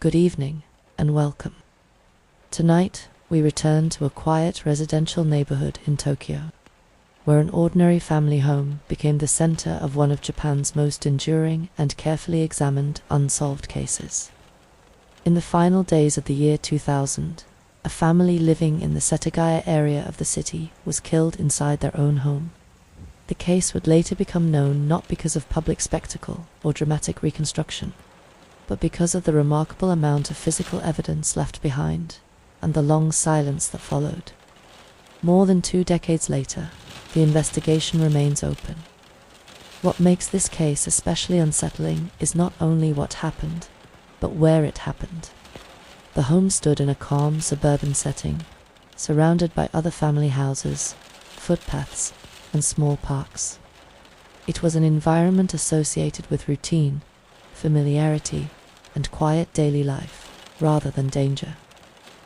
Good evening, and welcome. Tonight, we return to a quiet residential neighborhood in Tokyo, where an ordinary family home became the center of one of Japan's most enduring and carefully examined unsolved cases. In the final days of the year 2000, a family living in the Setagaya area of the city was killed inside their own home. The case would later become known not because of public spectacle or dramatic reconstruction, but because of the remarkable amount of physical evidence left behind and the long silence that followed. More than 2 decades later, the investigation remains open. What makes this case especially unsettling is not only what happened, but where it happened. The home stood in a calm suburban setting, surrounded by other family houses, footpaths, and small parks. It was an environment associated with routine, familiarity, and quiet daily life, rather than danger.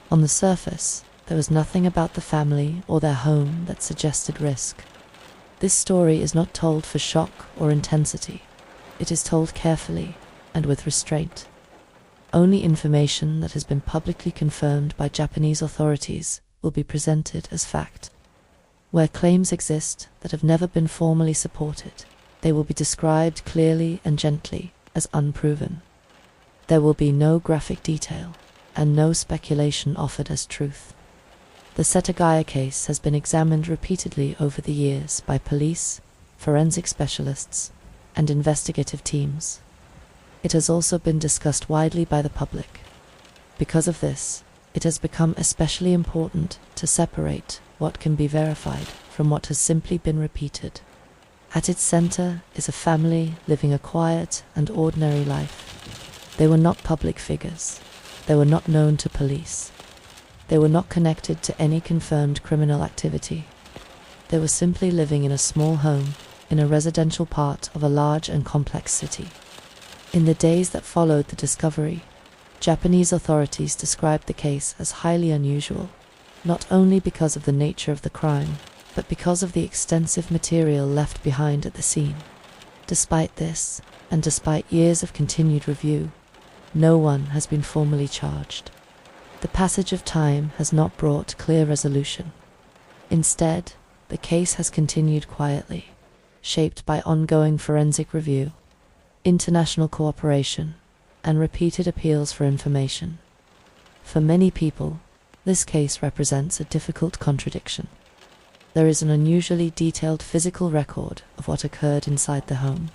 On the surface, there was nothing about the family or their home that suggested risk. This story is not told for shock or intensity. It is told carefully and with restraint. Only information that has been publicly confirmed by Japanese authorities will be presented as fact. Where claims exist that have never been formally supported, they will be described clearly and gently as unproven. There will be no graphic detail and no speculation offered as truth. The Setagaya case has been examined repeatedly over the years by police, forensic specialists, and investigative teams. It has also been discussed widely by the public. Because of this, it has become especially important to separate what can be verified from what has simply been repeated. At its center is a family living a quiet and ordinary life. They were not public figures. They were not known to police. They were not connected to any confirmed criminal activity. They were simply living in a small home in a residential part of a large and complex city. In the days that followed the discovery, Japanese authorities described the case as highly unusual, not only because of the nature of the crime, but because of the extensive material left behind at the scene. Despite this, and despite years of continued review, no one has been formally charged. The passage of time has not brought clear resolution. Instead, the case has continued quietly, shaped by ongoing forensic review, international cooperation, and repeated appeals for information. For many people, this case represents a difficult contradiction. There is an unusually detailed physical record of what occurred inside the home,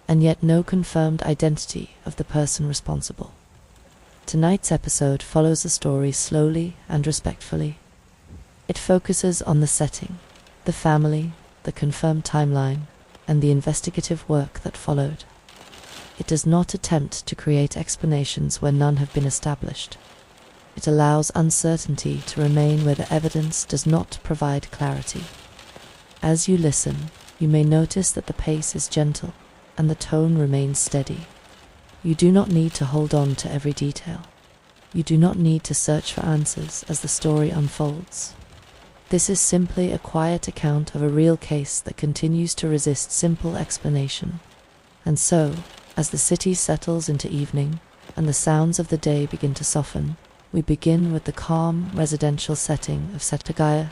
and yet no confirmed identity of the person responsible. Tonight's episode follows the story slowly and respectfully. It focuses on the setting, the family, the confirmed timeline, and the investigative work that followed. It does not attempt to create explanations where none have been established. It allows uncertainty to remain where the evidence does not provide clarity. As you listen, you may notice that the pace is gentle and the tone remains steady. You do not need to hold on to every detail. You do not need to search for answers as the story unfolds. This is simply a quiet account of a real case that continues to resist simple explanation. And so, as the city settles into evening and the sounds of the day begin to soften, we begin with the calm residential setting of Setagaya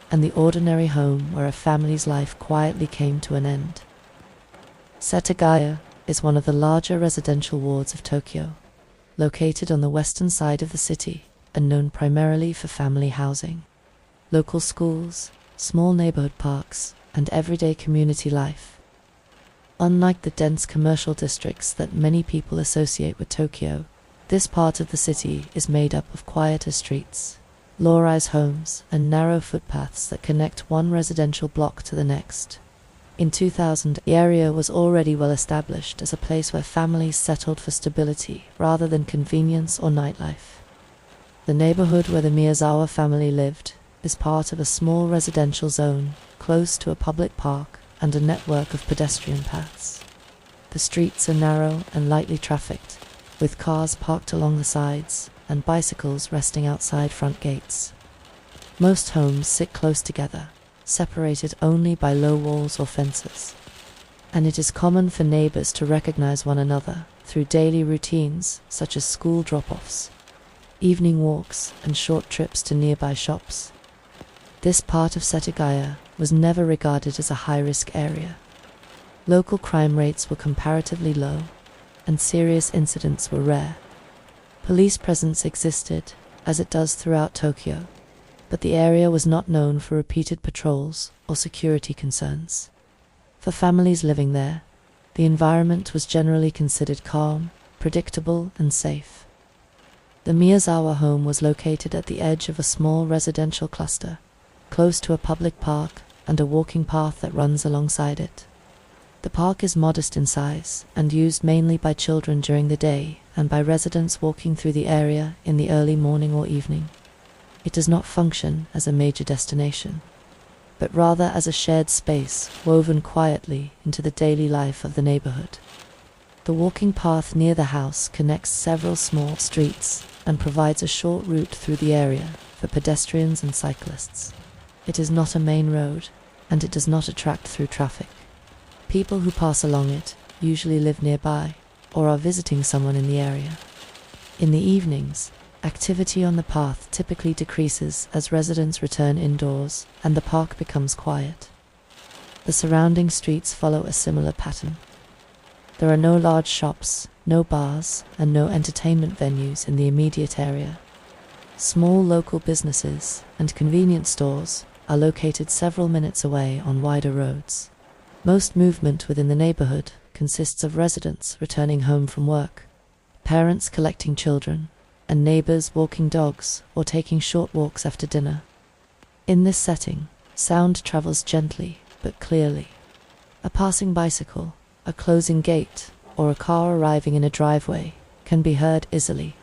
and the ordinary home where a family's life quietly came to an end. Setagaya is one of the larger residential wards of Tokyo, located on the western side of the city and known primarily for family housing. Local schools, small neighborhood parks, and everyday community life. Unlike the dense commercial districts that many people associate with Tokyo, this part of the city is made up of quieter streets, low-rise homes, and narrow footpaths that connect one residential block to the next. In 2000, the area was already well established as a place where families settled for stability rather than convenience or nightlife. The neighborhood where the Miyazawa family lived is part of a small residential zone close to a public park and a network of pedestrian paths. The streets are narrow and lightly trafficked, with cars parked along the sides and bicycles resting outside front gates. Most homes sit close together, separated only by low walls or fences, and it is common for neighbors to recognize one another through daily routines such as school drop-offs, evening walks, and short trips to nearby shops. This part of Setagaya was never regarded as a high-risk area. Local crime rates were comparatively low, and serious incidents were rare. Police presence existed, as it does throughout Tokyo, but the area was not known for repeated patrols or security concerns. For families living there, the environment was generally considered calm, predictable, and safe. The Miyazawa home was located at the edge of a small residential cluster, close to a public park and a walking path that runs alongside it. The park is modest in size and used mainly by children during the day and by residents walking through the area in the early morning or evening. It does not function as a major destination, but rather as a shared space woven quietly into the daily life of the neighborhood. The walking path near the house connects several small streets and provides a short route through the area for pedestrians and cyclists. It is not a main road, and it does not attract through traffic. People who pass along it usually live nearby or are visiting someone in the area. In the evenings, activity on the path typically decreases as residents return indoors and the park becomes quiet. The surrounding streets follow a similar pattern. There are no large shops, no bars, and no entertainment venues in the immediate area. Small local businesses and convenience stores are located several minutes away on wider roads. Most movement within the neighborhood consists of residents returning home from work, parents collecting children, and neighbors walking dogs or taking short walks after dinner. In this setting, sound travels gently but clearly. A passing bicycle, a closing gate, or a car arriving in a driveway can be heard easily,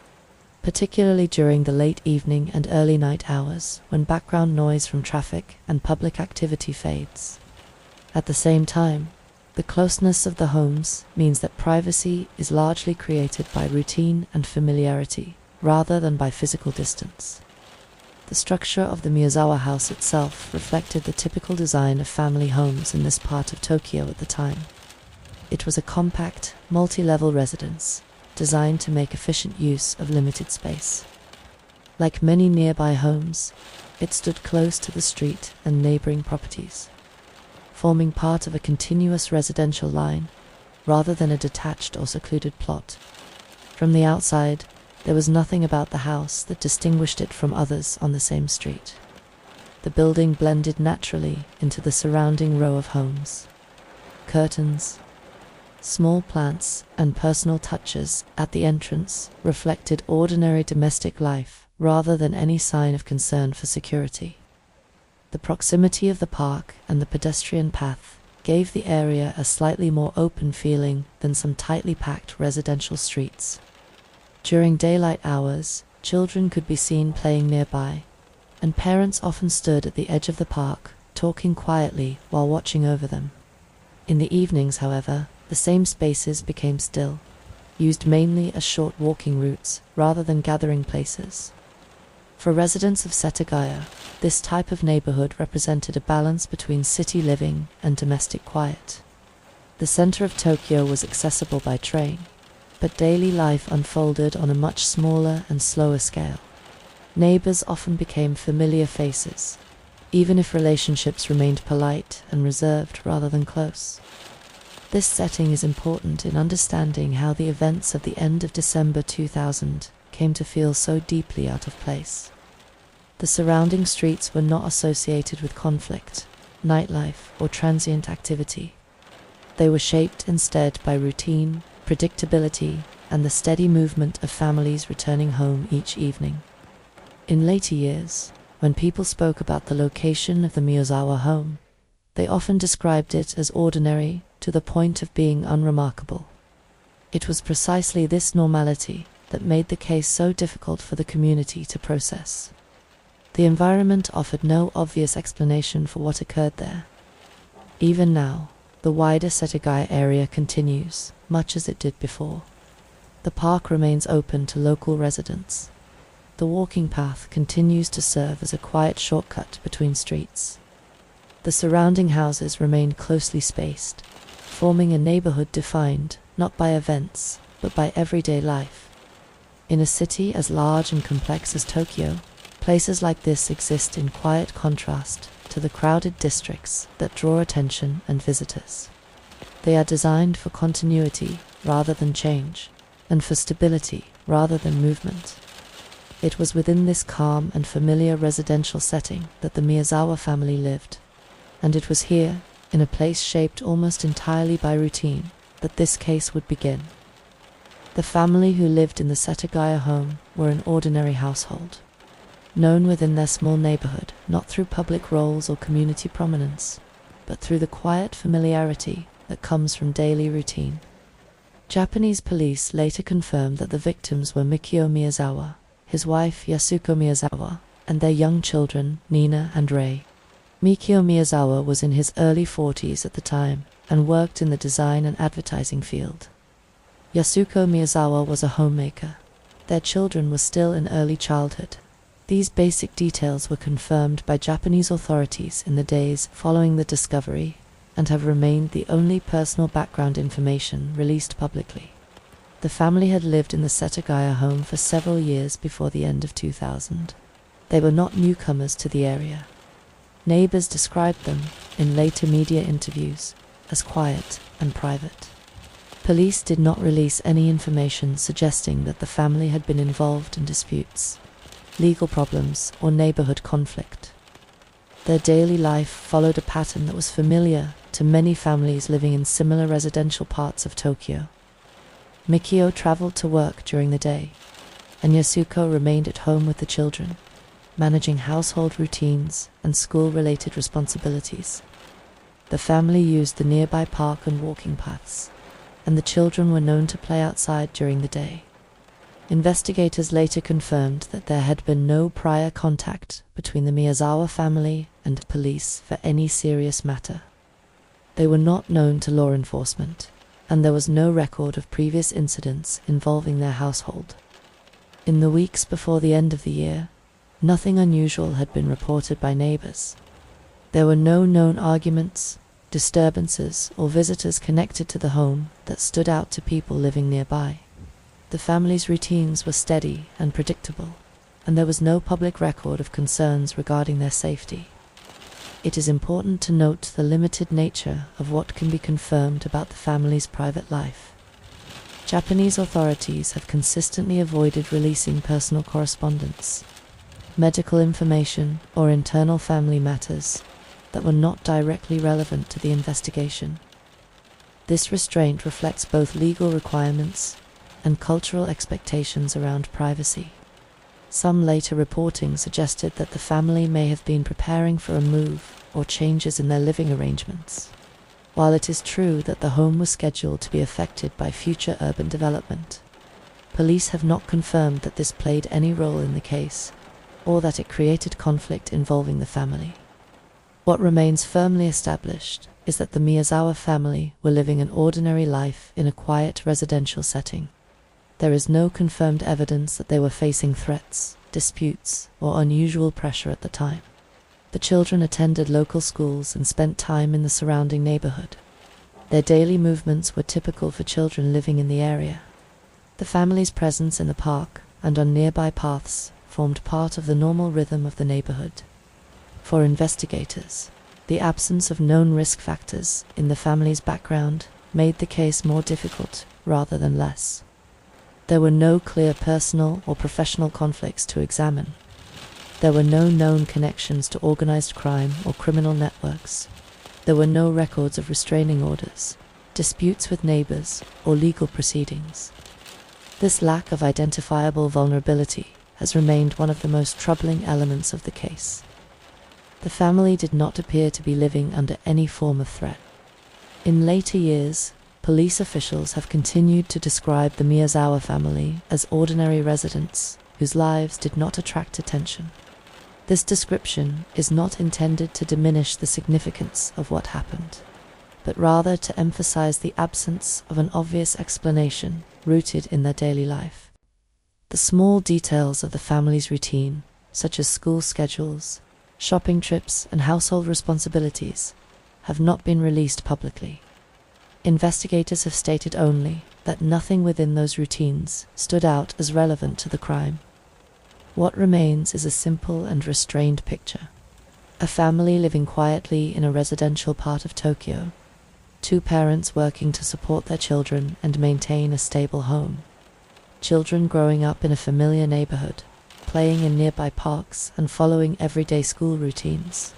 particularly during the late evening and early night hours when background noise from traffic and public activity fades. At the same time, the closeness of the homes means that privacy is largely created by routine and familiarity, rather than by physical distance. The structure of the Miyazawa house itself reflected the typical design of family homes in this part of Tokyo at the time. It was a compact, multi-level residence, designed to make efficient use of limited space. Like many nearby homes, it stood close to the street and neighboring properties, forming part of a continuous residential line, rather than a detached or secluded plot. From the outside, there was nothing about the house that distinguished it from others on the same street. The building blended naturally into the surrounding row of homes. Curtains, small plants, and personal touches at the entrance reflected ordinary domestic life rather than any sign of concern for security. The proximity of the park and the pedestrian path gave the area a slightly more open feeling than some tightly packed residential streets. During daylight hours, children could be seen playing nearby, and parents often stood at the edge of the park, talking quietly while watching over them. In the evenings, however, the same spaces became still, used mainly as short walking routes rather than gathering places. For residents of Setagaya, this type of neighborhood represented a balance between city living and domestic quiet. The center of Tokyo was accessible by train, but daily life unfolded on a much smaller and slower scale. Neighbors often became familiar faces, even if relationships remained polite and reserved rather than close. This setting is important in understanding how the events of the end of December 2000 came to feel so deeply out of place. The surrounding streets were not associated with conflict, nightlife, or transient activity. They were shaped instead by routine, predictability, and the steady movement of families returning home each evening. In later years, when people spoke about the location of the Miyazawa home, they often described it as ordinary to the point of being unremarkable. It was precisely this normality that made the case so difficult for the community to process. The environment offered no obvious explanation for what occurred there. Even now, the wider Setagaya area continues, much as it did before. The park remains open to local residents. The walking path continues to serve as a quiet shortcut between streets. The surrounding houses remain closely spaced, forming a neighborhood defined not by events, but by everyday life. In a city as large and complex as Tokyo, places like this exist in quiet contrast to the crowded districts that draw attention and visitors. They are designed for continuity rather than change, and for stability rather than movement. It was within this calm and familiar residential setting that the Miyazawa family lived, and it was here, in a place shaped almost entirely by routine, that this case would begin. The family who lived in the Setagaya home were an ordinary household, known within their small neighborhood not through public roles or community prominence, but through the quiet familiarity that comes from daily routine. Japanese police later confirmed that the victims were Mikio Miyazawa, his wife Yasuko Miyazawa, and their young children Nina and Rei. Mikio Miyazawa was in his early 40s at the time and worked in the design and advertising field. Yasuko Miyazawa was a homemaker. Their children were still in early childhood. These basic details were confirmed by Japanese authorities in the days following the discovery and have remained the only personal background information released publicly. The family had lived in the Setagaya home for several years before the end of 2000. They were not newcomers to the area. Neighbors described them, in later media interviews, as quiet and private. Police did not release any information suggesting that the family had been involved in disputes, legal problems, or neighborhood conflict. Their daily life followed a pattern that was familiar to many families living in similar residential parts of Tokyo. Mikio traveled to work during the day, and Yasuko remained at home with the children, managing household routines and school-related responsibilities. The family used the nearby park and walking paths, and the children were known to play outside during the day. Investigators later confirmed that there had been no prior contact between the Miyazawa family and police for any serious matter. They were not known to law enforcement, and there was no record of previous incidents involving their household. In the weeks before the end of the year, nothing unusual had been reported by neighbors. There were no known arguments, disturbances, or visitors connected to the home that stood out to people living nearby. The family's routines were steady and predictable, and there was no public record of concerns regarding their safety. It is important to note the limited nature of what can be confirmed about the family's private life. Japanese authorities have consistently avoided releasing personal correspondence, medical information, or internal family matters that were not directly relevant to the investigation. This restraint reflects both legal requirements and cultural expectations around privacy. Some later reporting suggested that the family may have been preparing for a move or changes in their living arrangements. While it is true that the home was scheduled to be affected by future urban development, police have not confirmed that this played any role in the case, or that it created conflict involving the family. What remains firmly established is that the Miyazawa family were living an ordinary life in a quiet residential setting. There is no confirmed evidence that they were facing threats, disputes, or unusual pressure at the time. The children attended local schools and spent time in the surrounding neighborhood. Their daily movements were typical for children living in the area. The family's presence in the park and on nearby paths formed part of the normal rhythm of the neighborhood. For investigators, the absence of known risk factors in the family's background made the case more difficult rather than less. There were no clear personal or professional conflicts to examine. There were no known connections to organized crime or criminal networks. There were no records of restraining orders, disputes with neighbors, or legal proceedings. This lack of identifiable vulnerability has remained one of the most troubling elements of the case. The family did not appear to be living under any form of threat. In later years, police officials have continued to describe the Miyazawa family as ordinary residents whose lives did not attract attention. This description is not intended to diminish the significance of what happened, but rather to emphasize the absence of an obvious explanation rooted in their daily life. The small details of the family's routine, such as school schedules, shopping trips, and household responsibilities, have not been released publicly. Investigators have stated only that nothing within those routines stood out as relevant to the crime. What remains is a simple and restrained picture. A family living quietly in a residential part of Tokyo. Two parents working to support their children and maintain a stable home. Children growing up in a familiar neighborhood, playing in nearby parks and following everyday school routines.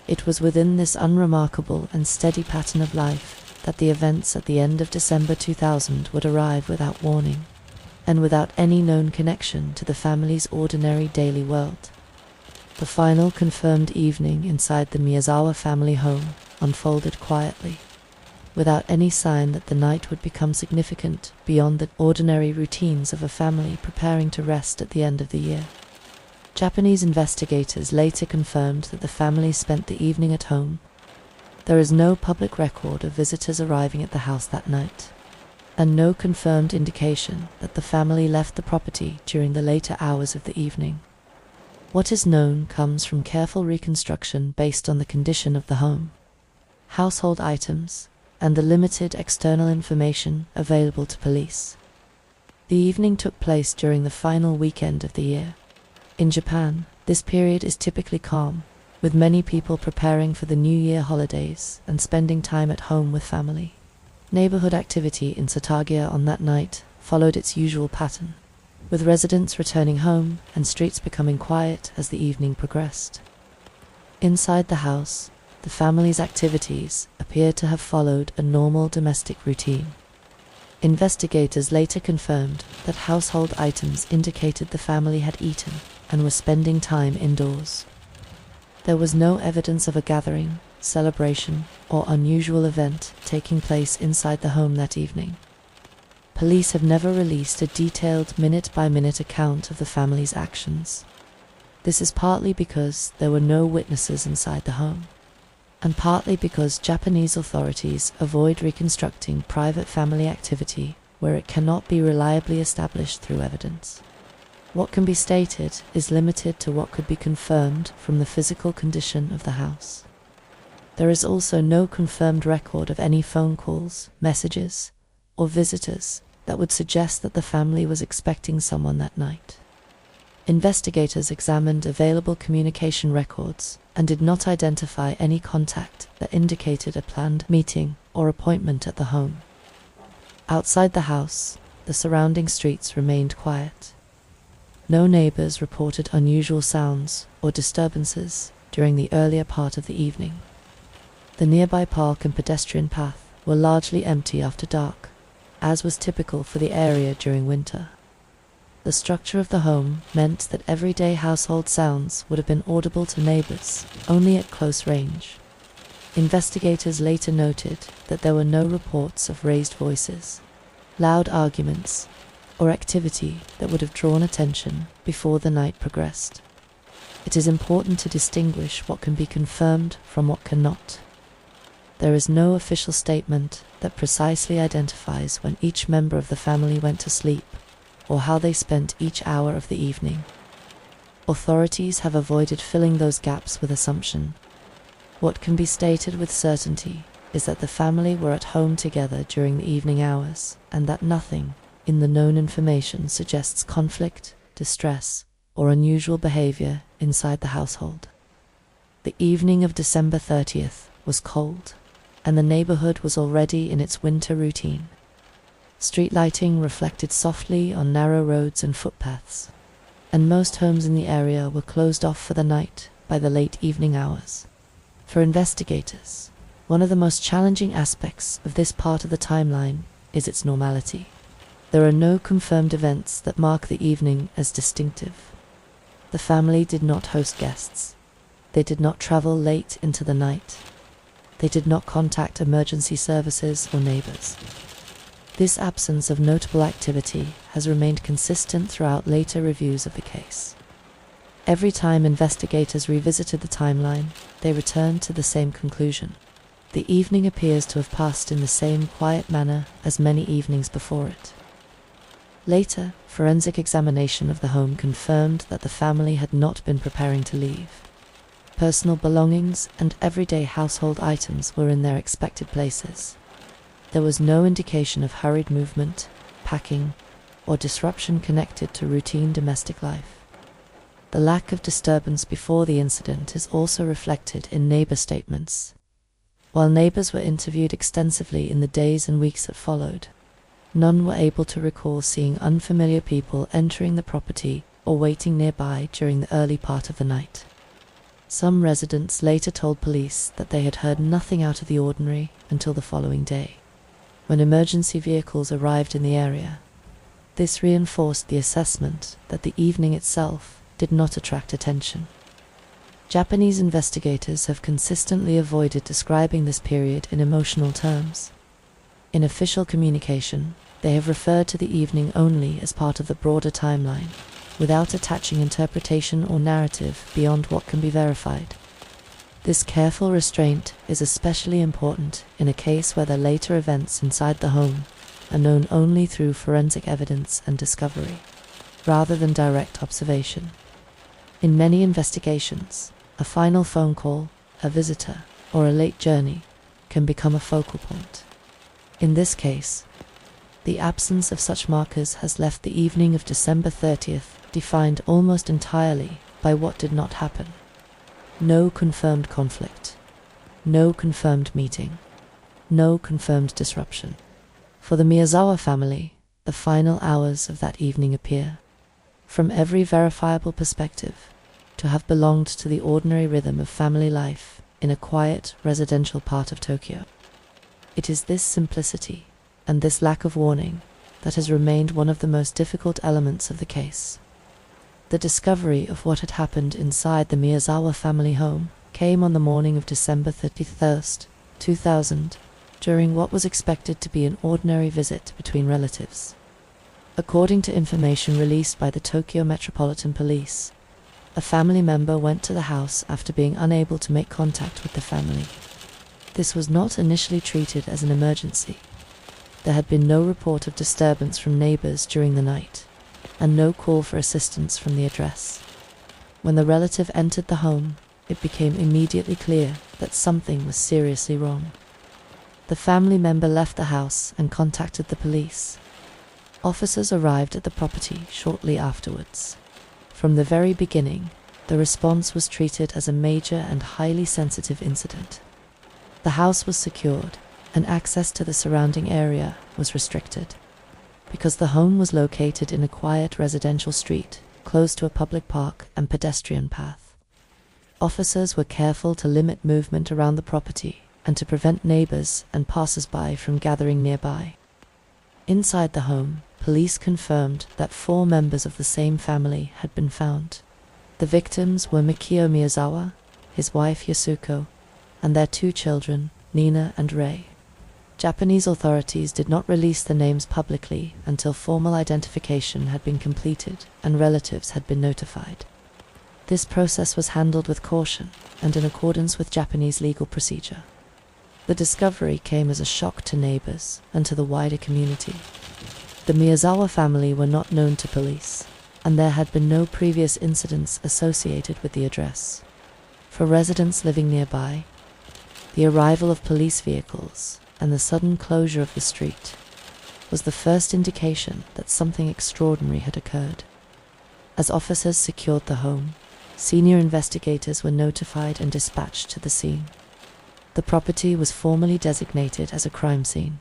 It was within this unremarkable and steady pattern of life that the events at the end of December 2000 would arrive without warning, and without any known connection to the family's ordinary daily world. The final confirmed evening inside the Miyazawa family home unfolded quietly, without any sign that the night would become significant beyond the ordinary routines of a family preparing to rest at the end of the year. Japanese investigators later confirmed that the family spent the evening at home. There is no public record of visitors arriving at the house that night, and no confirmed indication that the family left the property during the later hours of the evening. What is known comes from careful reconstruction based on the condition of the home, household items, and the limited external information available to police. The evening took place during the final weekend of the year. In Japan, this period is typically calm, with many people preparing for the New Year holidays and spending time at home with family. Neighborhood activity in Setagaya on that night followed its usual pattern, with residents returning home and streets becoming quiet as the evening progressed. Inside the house, the family's activities appeared to have followed a normal domestic routine. Investigators later confirmed that household items indicated the family had eaten and were spending time indoors. There was no evidence of a gathering, celebration, or unusual event taking place inside the home that evening. Police have never released a detailed minute-by-minute account of the family's actions. This is partly because there were no witnesses inside the home, and partly because Japanese authorities avoid reconstructing private family activity where it cannot be reliably established through evidence. What can be stated is limited to what could be confirmed from the physical condition of the house. There is also no confirmed record of any phone calls, messages, or visitors that would suggest that the family was expecting someone that night. Investigators examined available communication records and did not identify any contact that indicated a planned meeting or appointment at the home. Outside the house, the surrounding streets remained quiet. No neighbors reported unusual sounds or disturbances during the earlier part of the evening. The nearby park and pedestrian path were largely empty after dark, as was typical for the area during winter. The structure of the home meant that everyday household sounds would have been audible to neighbors only at close range. Investigators later noted that there were no reports of raised voices, loud arguments, or activity that would have drawn attention before the night progressed. It is important to distinguish what can be confirmed from what cannot. There is no official statement that precisely identifies when each member of the family went to sleep or how they spent each hour of the evening. Authorities have avoided filling those gaps with assumption. What can be stated with certainty is that the family were at home together during the evening hours, and that nothing in the known information suggests conflict, distress, or unusual behavior inside the household. The evening of December 30th was cold, and the neighborhood was already in its winter routine. Street lighting reflected softly on narrow roads and footpaths, and most homes in the area were closed off for the night by the late evening hours. For investigators, one of the most challenging aspects of this part of the timeline is its normality. There are no confirmed events that mark the evening as distinctive. The family did not host guests. They did not travel late into the night. They did not contact emergency services or neighbors. This absence of notable activity has remained consistent throughout later reviews of the case. Every time investigators revisited the timeline, they returned to the same conclusion. The evening appears to have passed in the same quiet manner as many evenings before it. Later, forensic examination of the home confirmed that the family had not been preparing to leave. Personal belongings and everyday household items were in their expected places. There was no indication of hurried movement, packing, or disruption connected to routine domestic life. The lack of disturbance before the incident is also reflected in neighbor statements. While neighbors were interviewed extensively in the days and weeks that followed, none were able to recall seeing unfamiliar people entering the property or waiting nearby during the early part of the night. Some residents later told police that they had heard nothing out of the ordinary until the following day, when emergency vehicles arrived in the area. This reinforced the assessment that the evening itself did not attract attention. Japanese investigators have consistently avoided describing this period in emotional terms. In official communication, they have referred to the evening only as part of the broader timeline, without attaching interpretation or narrative beyond what can be verified. This careful restraint is especially important in a case where the later events inside the home are known only through forensic evidence and discovery, rather than direct observation. In many investigations, a final phone call, a visitor, or a late journey can become a focal point. In this case, the absence of such markers has left the evening of December 30th defined almost entirely by what did not happen. No confirmed conflict, no confirmed meeting, no confirmed disruption. For the Miyazawa family, the final hours of that evening appear, from every verifiable perspective, to have belonged to the ordinary rhythm of family life in a quiet residential part of Tokyo. It is this simplicity and this lack of warning that has remained one of the most difficult elements of the case. The discovery of what had happened inside the Miyazawa family home came on the morning of December 31st, 2000, during what was expected to be an ordinary visit between relatives. According to information released by the Tokyo Metropolitan Police, a family member went to the house after being unable to make contact with the family. This was not initially treated as an emergency. There had been no report of disturbance from neighbors during the night, and no call for assistance from the address. When the relative entered the home, it became immediately clear that something was seriously wrong. The family member left the house and contacted the police. Officers arrived at the property shortly afterwards. From the very beginning, the response was treated as a major and highly sensitive incident. The house was secured, and access to the surrounding area was restricted. Because the home was located in a quiet residential street, close to a public park and pedestrian path, officers were careful to limit movement around the property and to prevent neighbors and passers-by from gathering nearby. Inside the home, police confirmed that 4 members of the same family had been found. The victims were Mikio Miyazawa, his wife Yasuko, and their 2 children, Nina and Rei. Japanese authorities did not release the names publicly until formal identification had been completed and relatives had been notified. This process was handled with caution and in accordance with Japanese legal procedure. The discovery came as a shock to neighbors and to the wider community. The Miyazawa family were not known to police, and there had been no previous incidents associated with the address. For residents living nearby, the arrival of police vehicles and the sudden closure of the street was the first indication that something extraordinary had occurred. As officers secured the home, senior investigators were notified and dispatched to the scene. The property was formally designated as a crime scene,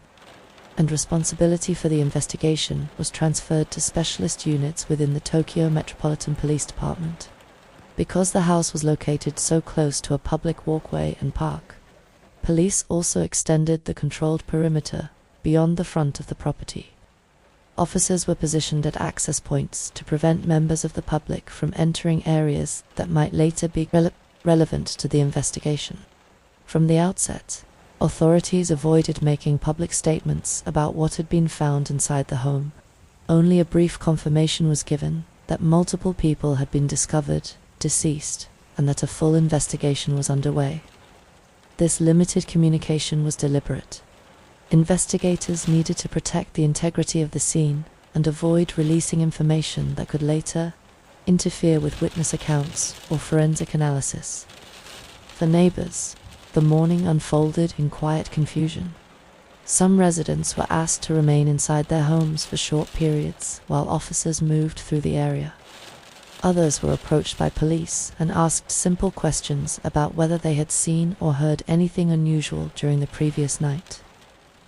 and responsibility for the investigation was transferred to specialist units within the Tokyo Metropolitan Police Department. Because the house was located so close to a public walkway and park, police also extended the controlled perimeter beyond the front of the property. Officers were positioned at access points to prevent members of the public from entering areas that might later be relevant to the investigation. From the outset, authorities avoided making public statements about what had been found inside the home. Only a brief confirmation was given that multiple people had been discovered, deceased, and that a full investigation was underway. This limited communication was deliberate. Investigators needed to protect the integrity of the scene and avoid releasing information that could later interfere with witness accounts or forensic analysis. For neighbors, the morning unfolded in quiet confusion. Some residents were asked to remain inside their homes for short periods while officers moved through the area. Others were approached by police and asked simple questions about whether they had seen or heard anything unusual during the previous night.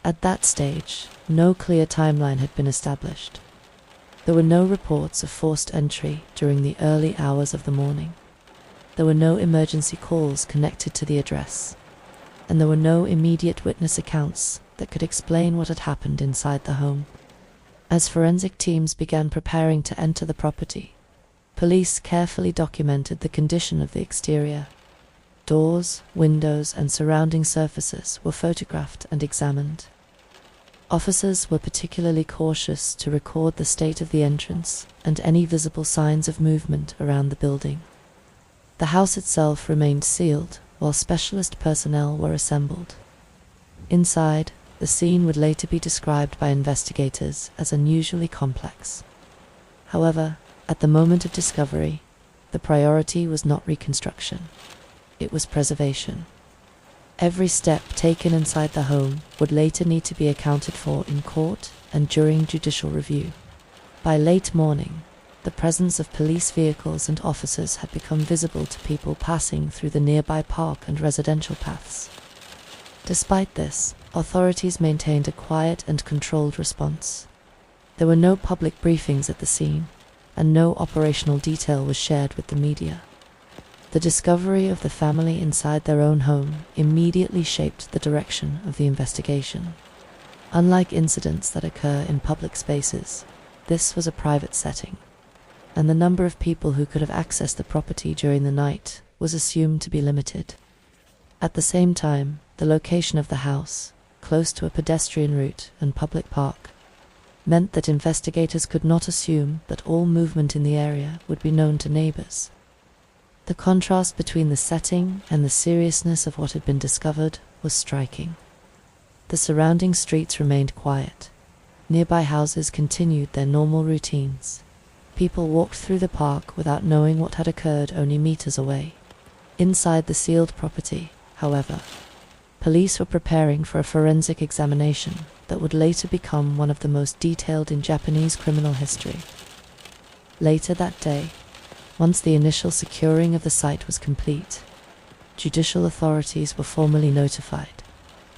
At that stage, no clear timeline had been established. There were no reports of forced entry during the early hours of the morning. There were no emergency calls connected to the address, and there were no immediate witness accounts that could explain what had happened inside the home. As forensic teams began preparing to enter the property, police carefully documented the condition of the exterior. Doors, windows, and surrounding surfaces were photographed and examined. Officers were particularly cautious to record the state of the entrance and any visible signs of movement around the building. The house itself remained sealed while specialist personnel were assembled. Inside, the scene would later be described by investigators as unusually complex. However, at the moment of discovery, the priority was not reconstruction. It was preservation. Every step taken inside the home would later need to be accounted for in court and during judicial review. By late morning, the presence of police vehicles and officers had become visible to people passing through the nearby park and residential paths. Despite this, authorities maintained a quiet and controlled response. There were no public briefings at the scene, and no operational detail was shared with the media. The discovery of the family inside their own home immediately shaped the direction of the investigation. Unlike incidents that occur in public spaces, this was a private setting, and the number of people who could have accessed the property during the night was assumed to be limited. At the same time, the location of the house, close to a pedestrian route and public park, meant that investigators could not assume that all movement in the area would be known to neighbors. The contrast between the setting and the seriousness of what had been discovered was striking. The surrounding streets remained quiet. Nearby houses continued their normal routines. People walked through the park without knowing what had occurred only meters away. Inside the sealed property, however, police were preparing for a forensic examination that would later become one of the most detailed in Japanese criminal history. Later that day, once the initial securing of the site was complete, judicial authorities were formally notified,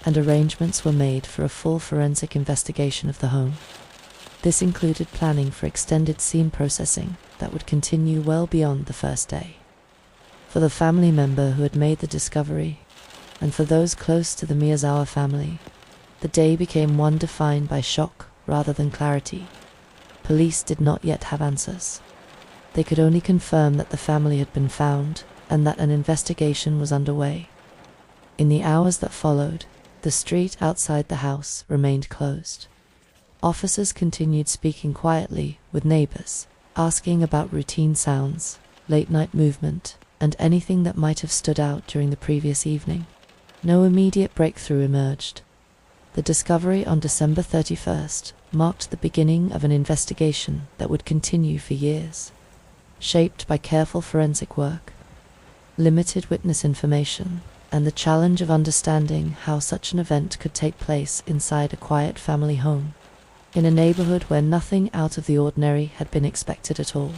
and arrangements were made for a full forensic investigation of the home. This included planning for extended scene processing that would continue well beyond the first day. For the family member who had made the discovery, and for those close to the Miyazawa family, the day became one defined by shock rather than clarity. Police did not yet have answers. They could only confirm that the family had been found and that an investigation was underway. In the hours that followed, the street outside the house remained closed. Officers continued speaking quietly with neighbors, asking about routine sounds, late-night movement, and anything that might have stood out during the previous evening. No immediate breakthrough emerged. The discovery on December 31st marked the beginning of an investigation that would continue for years. Shaped by careful forensic work, limited witness information, and the challenge of understanding how such an event could take place inside a quiet family home, in a neighborhood where nothing out of the ordinary had been expected at all.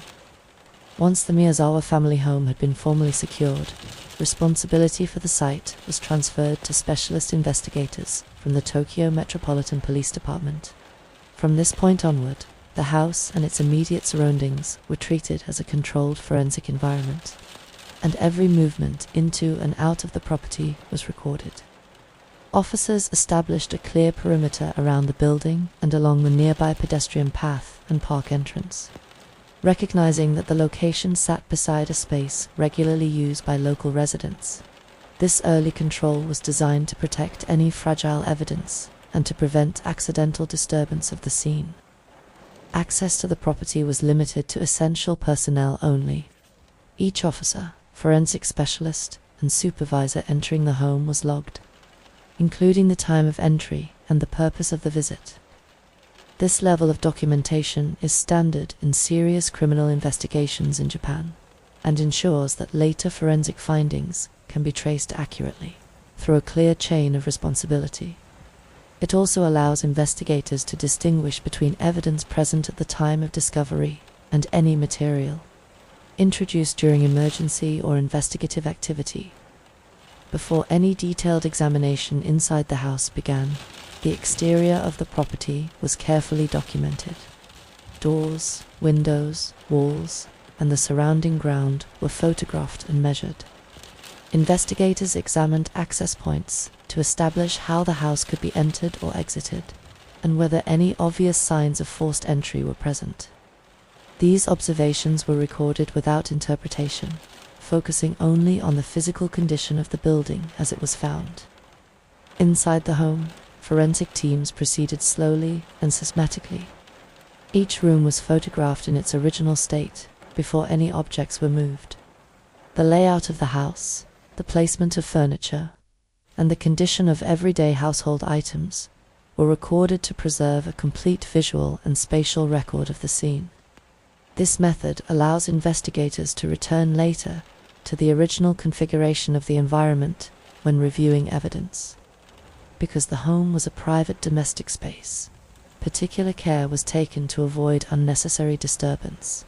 Once the Miyazawa family home had been formally secured, responsibility for the site was transferred to specialist investigators from the Tokyo Metropolitan Police Department. From this point onward, the house and its immediate surroundings were treated as a controlled forensic environment, and every movement into and out of the property was recorded. Officers established a clear perimeter around the building and along the nearby pedestrian path and park entrance. Recognizing that the location sat beside a space regularly used by local residents, this early control was designed to protect any fragile evidence and to prevent accidental disturbance of the scene. Access to the property was limited to essential personnel only. Each officer, forensic specialist, and supervisor entering the home was logged, including the time of entry and the purpose of the visit. This level of documentation is standard in serious criminal investigations in Japan, and ensures that later forensic findings can be traced accurately through a clear chain of responsibility. It also allows investigators to distinguish between evidence present at the time of discovery and any material introduced during emergency or investigative activity. Before any detailed examination inside the house began, the exterior of the property was carefully documented. Doors, windows, walls, and the surrounding ground were photographed and measured. Investigators examined access points to establish how the house could be entered or exited, and whether any obvious signs of forced entry were present. These observations were recorded without interpretation, focusing only on the physical condition of the building as it was found. Inside the home, forensic teams proceeded slowly and systematically. Each room was photographed in its original state before any objects were moved. The layout of the house, the placement of furniture, and the condition of everyday household items were recorded to preserve a complete visual and spatial record of the scene. This method allows investigators to return later to the original configuration of the environment when reviewing evidence. Because the home was a private domestic space, particular care was taken to avoid unnecessary disturbance.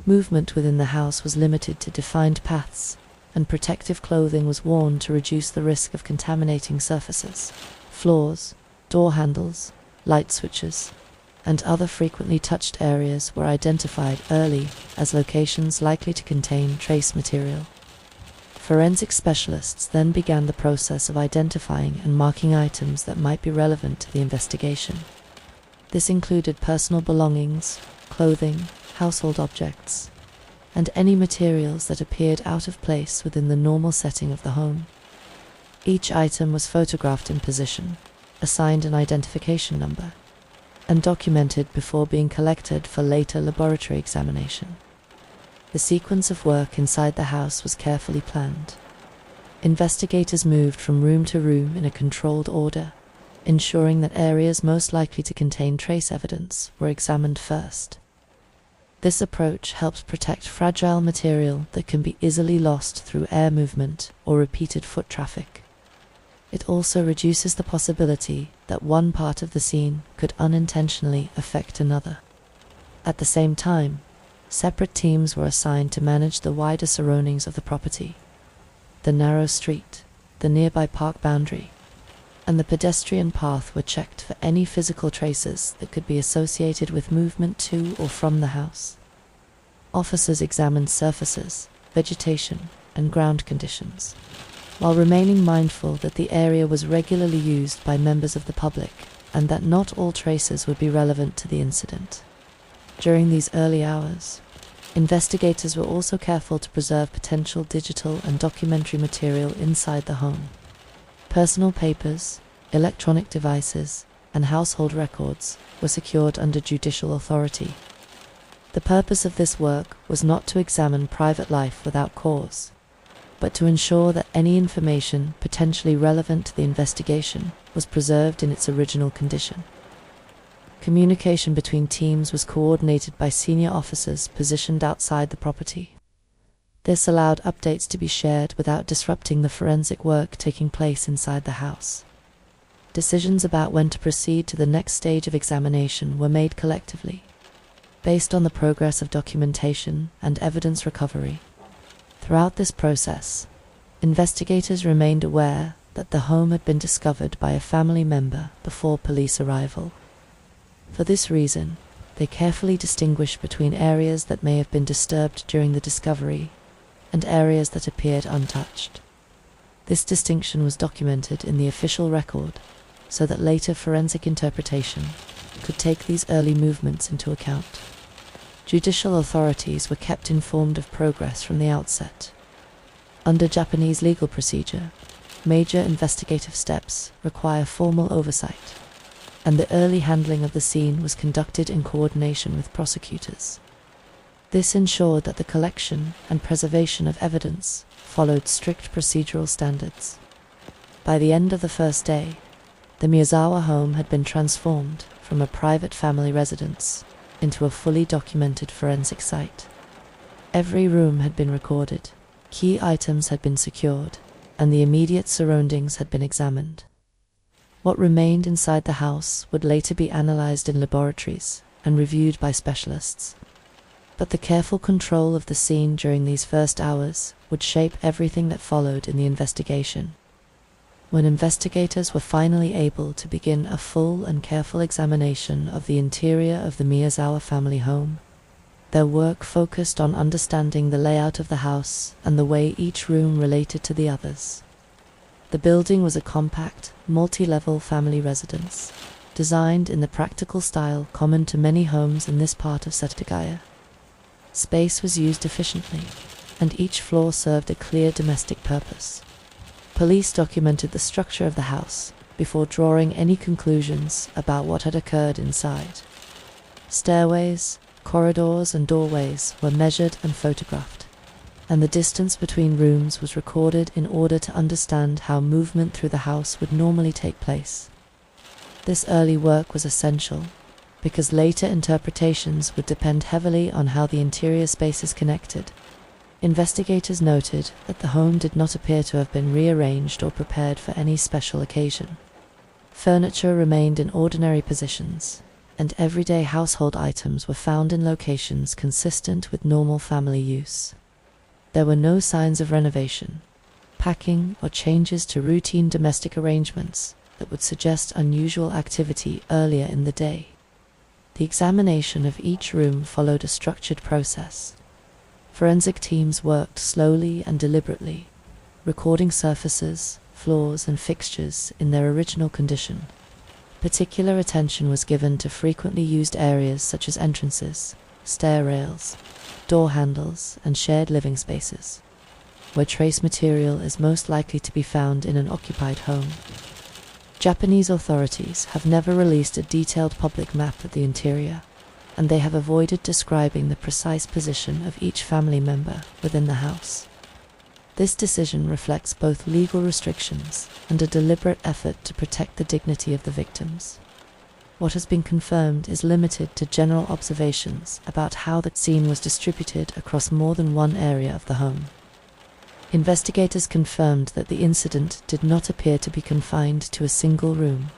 Movement within the house was limited to defined paths, and protective clothing was worn to reduce the risk of contaminating surfaces. Floors, door handles, light switches, and other frequently touched areas were identified early as locations likely to contain trace material. Forensic specialists then began the process of identifying and marking items that might be relevant to the investigation. This included personal belongings, clothing, household objects, and any materials that appeared out of place within the normal setting of the home. Each item was photographed in position, assigned an identification number, and documented before being collected for later laboratory examination. The sequence of work inside the house was carefully planned. Investigators moved from room to room in a controlled order, ensuring that areas most likely to contain trace evidence were examined first. This approach helps protect fragile material that can be easily lost through air movement or repeated foot traffic. It also reduces the possibility that one part of the scene could unintentionally affect another. At the same time, separate teams were assigned to manage the wider surroundings of the property. The narrow street, the nearby park boundary, and the pedestrian path were checked for any physical traces that could be associated with movement to or from the house. Officers examined surfaces, vegetation, and ground conditions, while remaining mindful that the area was regularly used by members of the public and that not all traces would be relevant to the incident. During these early hours, investigators were also careful to preserve potential digital and documentary material inside the home. Personal papers, electronic devices, and household records were secured under judicial authority. The purpose of this work was not to examine private life without cause, but to ensure that any information potentially relevant to the investigation was preserved in its original condition. Communication between teams was coordinated by senior officers positioned outside the property. This allowed updates to be shared without disrupting the forensic work taking place inside the house. Decisions about when to proceed to the next stage of examination were made collectively, based on the progress of documentation and evidence recovery. Throughout this process, investigators remained aware that the home had been discovered by a family member before police arrival. For this reason, they carefully distinguished between areas that may have been disturbed during the discovery and areas that appeared untouched. This distinction was documented in the official record so that later forensic interpretation could take these early movements into account. Judicial authorities were kept informed of progress from the outset. Under Japanese legal procedure, major investigative steps require formal oversight, and the early handling of the scene was conducted in coordination with prosecutors. This ensured that the collection and preservation of evidence followed strict procedural standards. By the end of the first day, the Miyazawa home had been transformed from a private family residence into a fully documented forensic site. Every room had been recorded, key items had been secured, and the immediate surroundings had been examined. What remained inside the house would later be analyzed in laboratories and reviewed by specialists. But the careful control of the scene during these first hours would shape everything that followed in the investigation. When investigators were finally able to begin a full and careful examination of the interior of the Miyazawa family home, their work focused on understanding the layout of the house and the way each room related to the others. The building was a compact, multi-level family residence, designed in the practical style common to many homes in this part of Setagaya. Space was used efficiently, and each floor served a clear domestic purpose. Police documented the structure of the house before drawing any conclusions about what had occurred inside. Stairways, corridors, and doorways were measured and photographed, and the distance between rooms was recorded in order to understand how movement through the house would normally take place. This early work was essential because later interpretations would depend heavily on how the interior spaces connected. Investigators noted that the home did not appear to have been rearranged or prepared for any special occasion. Furniture remained in ordinary positions, and everyday household items were found in locations consistent with normal family use. There were no signs of renovation, packing, or changes to routine domestic arrangements that would suggest unusual activity earlier in the day. The examination of each room followed a structured process. Forensic teams worked slowly and deliberately, recording surfaces, floors, and fixtures in their original condition. Particular attention was given to frequently used areas such as entrances, stair rails, door handles, and shared living spaces, where trace material is most likely to be found in an occupied home. Japanese authorities have never released a detailed public map of the interior, and they have avoided describing the precise position of each family member within the house. This decision reflects both legal restrictions and a deliberate effort to protect the dignity of the victims. What has been confirmed is limited to general observations about how the scene was distributed across more than one area of the home. Investigators confirmed that the incident did not appear to be confined to a single room.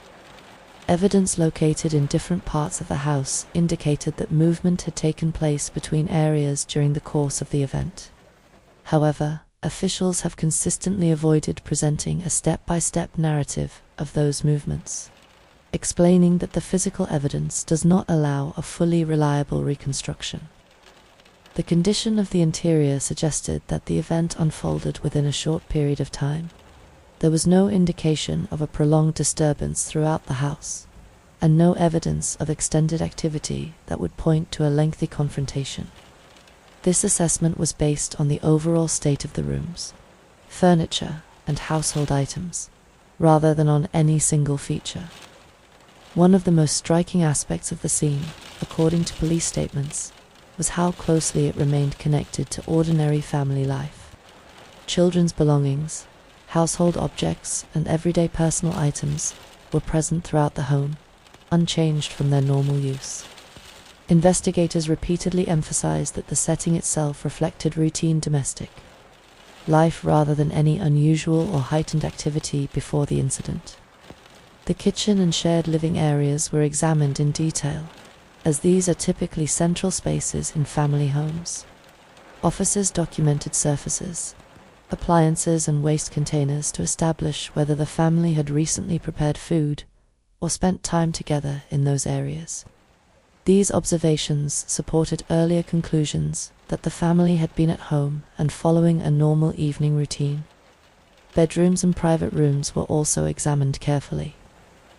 Evidence located in different parts of the house indicated that movement had taken place between areas during the course of the event. However, officials have consistently avoided presenting a step-by-step narrative of those movements, explaining that the physical evidence does not allow a fully reliable reconstruction. The condition of the interior suggested that the event unfolded within a short period of time. There was no indication of a prolonged disturbance throughout the house, and no evidence of extended activity that would point to a lengthy confrontation. This assessment was based on the overall state of the rooms, furniture, and household items, rather than on any single feature. One of the most striking aspects of the scene, according to police statements, was how closely it remained connected to ordinary family life. Children's belongings, household objects, and everyday personal items were present throughout the home, unchanged from their normal use. Investigators repeatedly emphasized that the setting itself reflected routine domestic life rather than any unusual or heightened activity before the incident. The kitchen and shared living areas were examined in detail, as these are typically central spaces in family homes. Officers documented surfaces, appliances, and waste containers to establish whether the family had recently prepared food or spent time together in those areas. These observations supported earlier conclusions that the family had been at home and following a normal evening routine. Bedrooms and private rooms were also examined carefully,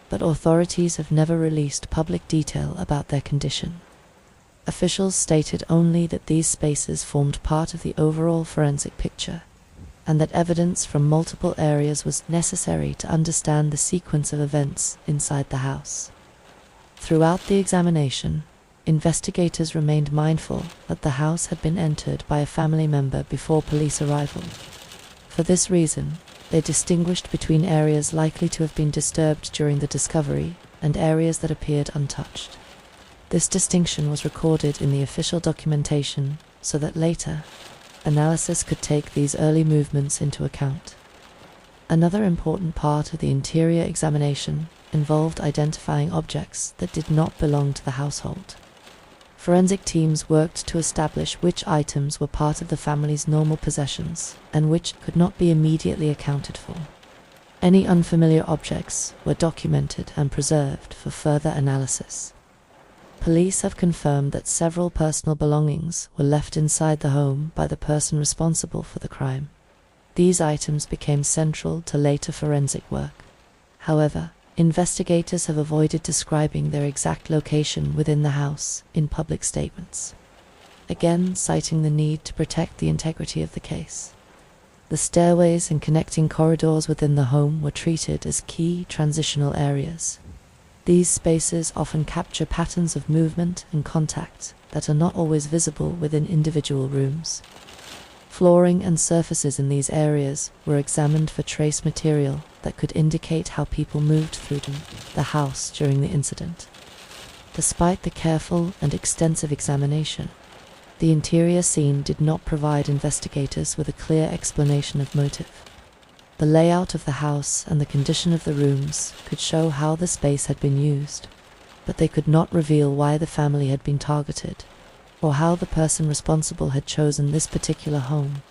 but authorities have never released public detail about their condition. Officials stated only that these spaces formed part of the overall forensic picture, and that evidence from multiple areas was necessary to understand the sequence of events inside the house. Throughout the examination, investigators remained mindful that the house had been entered by a family member before police arrival. For this reason, they distinguished between areas likely to have been disturbed during the discovery and areas that appeared untouched. This distinction was recorded in the official documentation so that later, analysis could take these early movements into account. Another important part of the interior examination involved identifying objects that did not belong to the household. Forensic teams worked to establish which items were part of the family's normal possessions and which could not be immediately accounted for. Any unfamiliar objects were documented and preserved for further analysis. Police have confirmed that several personal belongings were left inside the home by the person responsible for the crime. These items became central to later forensic work. However, investigators have avoided describing their exact location within the house in public statements, again citing the need to protect the integrity of the case. The stairways and connecting corridors within the home were treated as key transitional areas. These spaces often capture patterns of movement and contact that are not always visible within individual rooms. Flooring and surfaces in these areas were examined for trace material that could indicate how people moved through the house during the incident. Despite the careful and extensive examination, the interior scene did not provide investigators with a clear explanation of motive. The layout of the house and the condition of the rooms could show how the space had been used, but they could not reveal why the family had been targeted, or how the person responsible had chosen this particular home.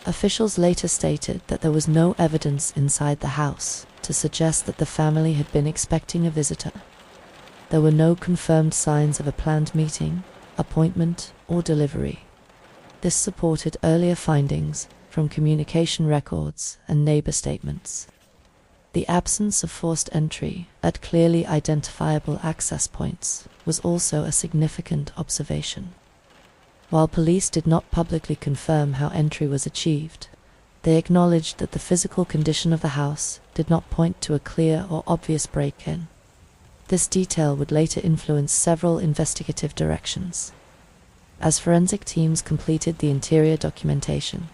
Officials later stated that there was no evidence inside the house to suggest that the family had been expecting a visitor. There were no confirmed signs of a planned meeting, appointment, or delivery. This supported earlier findings from communication records and neighbor statements. The absence of forced entry at clearly identifiable access points was also a significant observation. While police did not publicly confirm how entry was achieved, they acknowledged that the physical condition of the house did not point to a clear or obvious break-in. This detail would later influence several investigative directions. As forensic teams completed the interior documentation,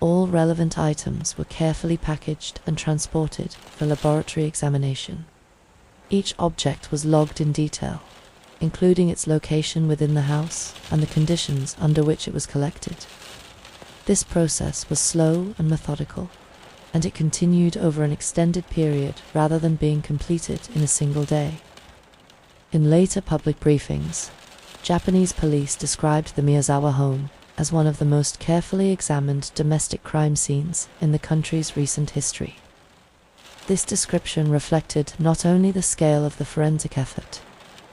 all relevant items were carefully packaged and transported for laboratory examination. Each object was logged in detail, including its location within the house and the conditions under which it was collected. This process was slow and methodical, and it continued over an extended period rather than being completed in a single day. In later public briefings, Japanese police described the Miyazawa home as one of the most carefully examined domestic crime scenes in the country's recent history. This description reflected not only the scale of the forensic effort,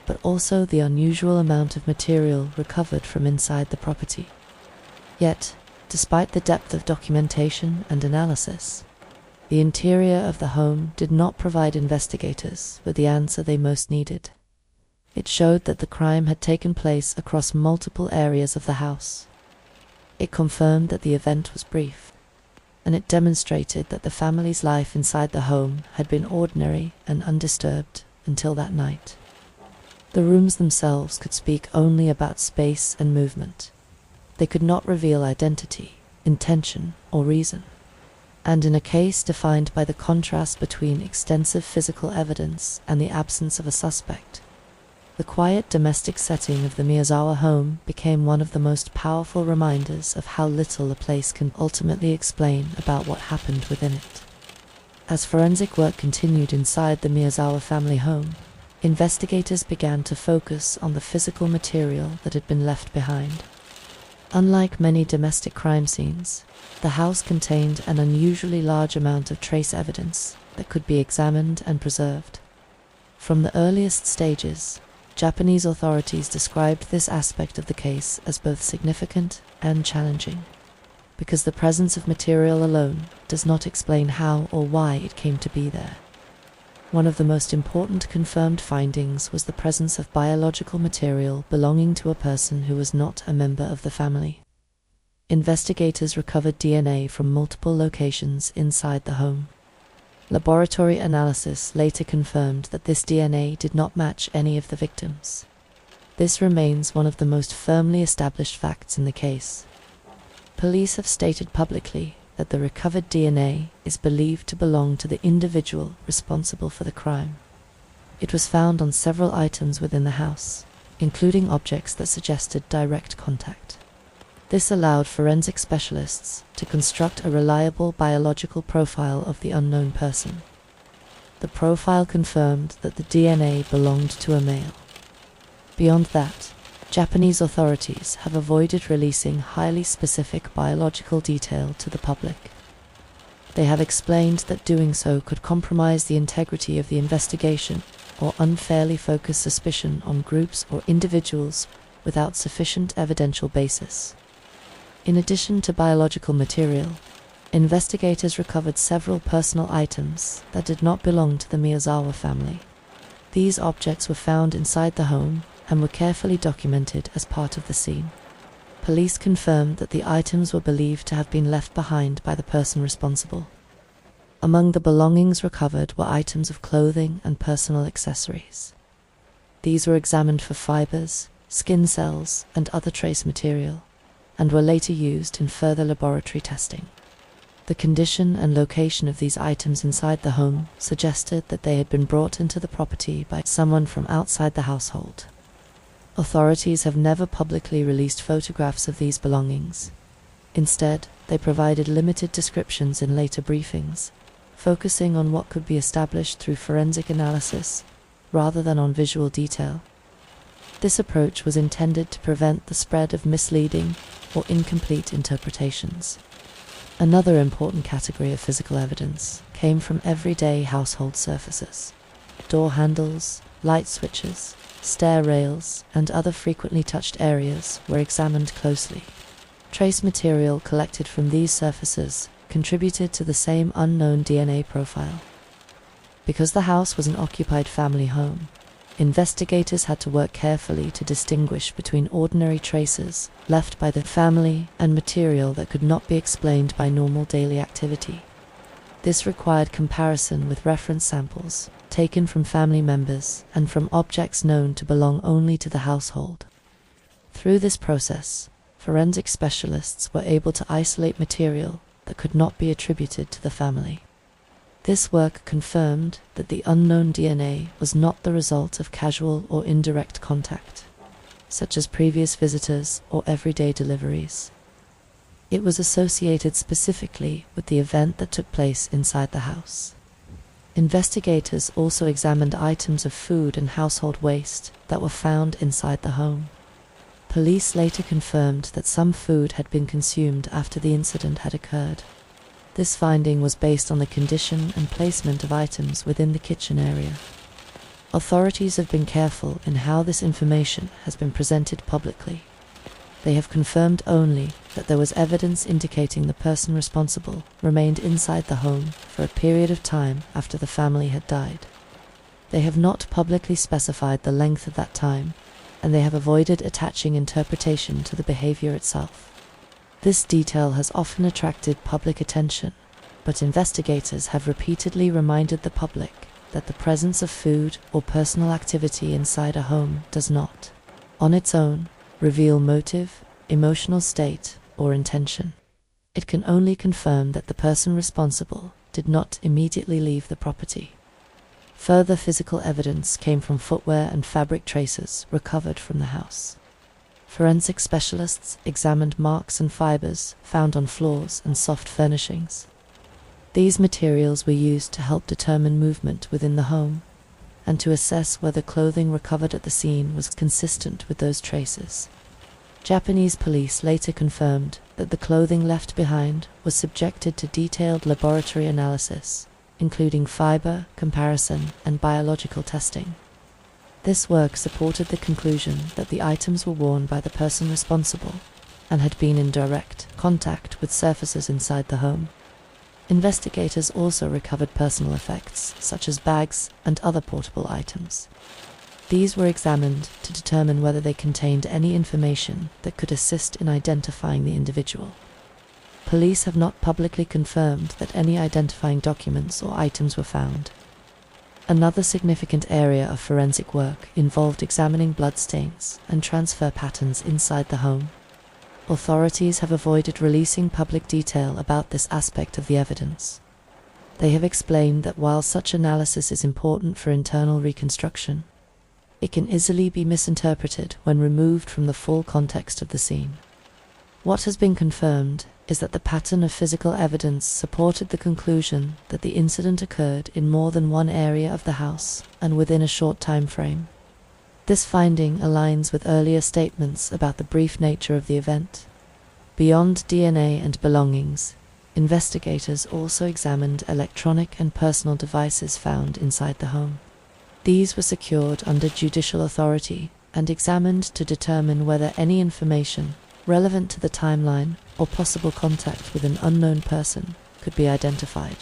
but also the unusual amount of material recovered from inside the property. Yet, despite the depth of documentation and analysis, the interior of the home did not provide investigators with the answer they most needed. It showed that the crime had taken place across multiple areas of the house. It confirmed that the event was brief, and it demonstrated that the family's life inside the home had been ordinary and undisturbed until that night. The rooms themselves could speak only about space and movement. They could not reveal identity, intention, or reason. And in a case defined by the contrast between extensive physical evidence and the absence of a suspect, the quiet domestic setting of the Miyazawa home became one of the most powerful reminders of how little a place can ultimately explain about what happened within it. As forensic work continued inside the Miyazawa family home, investigators began to focus on the physical material that had been left behind. Unlike many domestic crime scenes, the house contained an unusually large amount of trace evidence that could be examined and preserved. From the earliest stages, Japanese authorities described this aspect of the case as both significant and challenging, because the presence of material alone does not explain how or why it came to be there. One of the most important confirmed findings was the presence of biological material belonging to a person who was not a member of the family. Investigators recovered DNA from multiple locations inside the home. Laboratory analysis later confirmed that this DNA did not match any of the victims. This remains one of the most firmly established facts in the case. Police have stated publicly that the recovered DNA is believed to belong to the individual responsible for the crime. It was found on several items within the house, including objects that suggested direct contact. This allowed forensic specialists to construct a reliable biological profile of the unknown person. The profile confirmed that the DNA belonged to a male. Beyond that, Japanese authorities have avoided releasing highly specific biological detail to the public. They have explained that doing so could compromise the integrity of the investigation or unfairly focus suspicion on groups or individuals without sufficient evidential basis. In addition to biological material, investigators recovered several personal items that did not belong to the Miyazawa family. These objects were found inside the home and were carefully documented as part of the scene. Police confirmed that the items were believed to have been left behind by the person responsible. Among the belongings recovered were items of clothing and personal accessories. These were examined for fibers, skin cells, and other trace material, and were later used in further laboratory testing. The condition and location of these items inside the home suggested that they had been brought into the property by someone from outside the household. Authorities have never publicly released photographs of these belongings. Instead, they provided limited descriptions in later briefings, focusing on what could be established through forensic analysis rather than on visual detail. This approach was intended to prevent the spread of misleading or incomplete interpretations. Another important category of physical evidence came from everyday household surfaces. Door handles, light switches, stair rails, and other frequently touched areas were examined closely. Trace material collected from these surfaces contributed to the same unknown DNA profile. Because the house was an occupied family home, investigators had to work carefully to distinguish between ordinary traces left by the family and material that could not be explained by normal daily activity. This required comparison with reference samples taken from family members and from objects known to belong only to the household. Through this process, forensic specialists were able to isolate material that could not be attributed to the family. This work confirmed that the unknown DNA was not the result of casual or indirect contact, such as previous visitors or everyday deliveries. It was associated specifically with the event that took place inside the house. Investigators also examined items of food and household waste that were found inside the home. Police later confirmed that some food had been consumed after the incident had occurred. This finding was based on the condition and placement of items within the kitchen area. Authorities have been careful in how this information has been presented publicly. They have confirmed only that there was evidence indicating the person responsible remained inside the home for a period of time after the family had died. They have not publicly specified the length of that time, and they have avoided attaching interpretation to the behavior itself. This detail has often attracted public attention, but investigators have repeatedly reminded the public that the presence of food or personal activity inside a home does not, on its own, reveal motive, emotional state, or intention. It can only confirm that the person responsible did not immediately leave the property. Further physical evidence came from footwear and fabric traces recovered from the house. Forensic specialists examined marks and fibers found on floors and soft furnishings. These materials were used to help determine movement within the home and to assess whether clothing recovered at the scene was consistent with those traces. Japanese police later confirmed that the clothing left behind was subjected to detailed laboratory analysis, including fiber, comparison, and biological testing. This work supported the conclusion that the items were worn by the person responsible and had been in direct contact with surfaces inside the home. Investigators also recovered personal effects, such as bags and other portable items. These were examined to determine whether they contained any information that could assist in identifying the individual. Police have not publicly confirmed that any identifying documents or items were found. Another significant area of forensic work involved examining bloodstains and transfer patterns inside the home. Authorities have avoided releasing public detail about this aspect of the evidence. They have explained that while such analysis is important for internal reconstruction, it can easily be misinterpreted when removed from the full context of the scene. What has been confirmed is that the pattern of physical evidence supported the conclusion that the incident occurred in more than one area of the house and within a short time frame. This finding aligns with earlier statements about the brief nature of the event. Beyond DNA and belongings, investigators also examined electronic and personal devices found inside the home. These were secured under judicial authority and examined to determine whether any information relevant to the timeline or possible contact with an unknown person could be identified.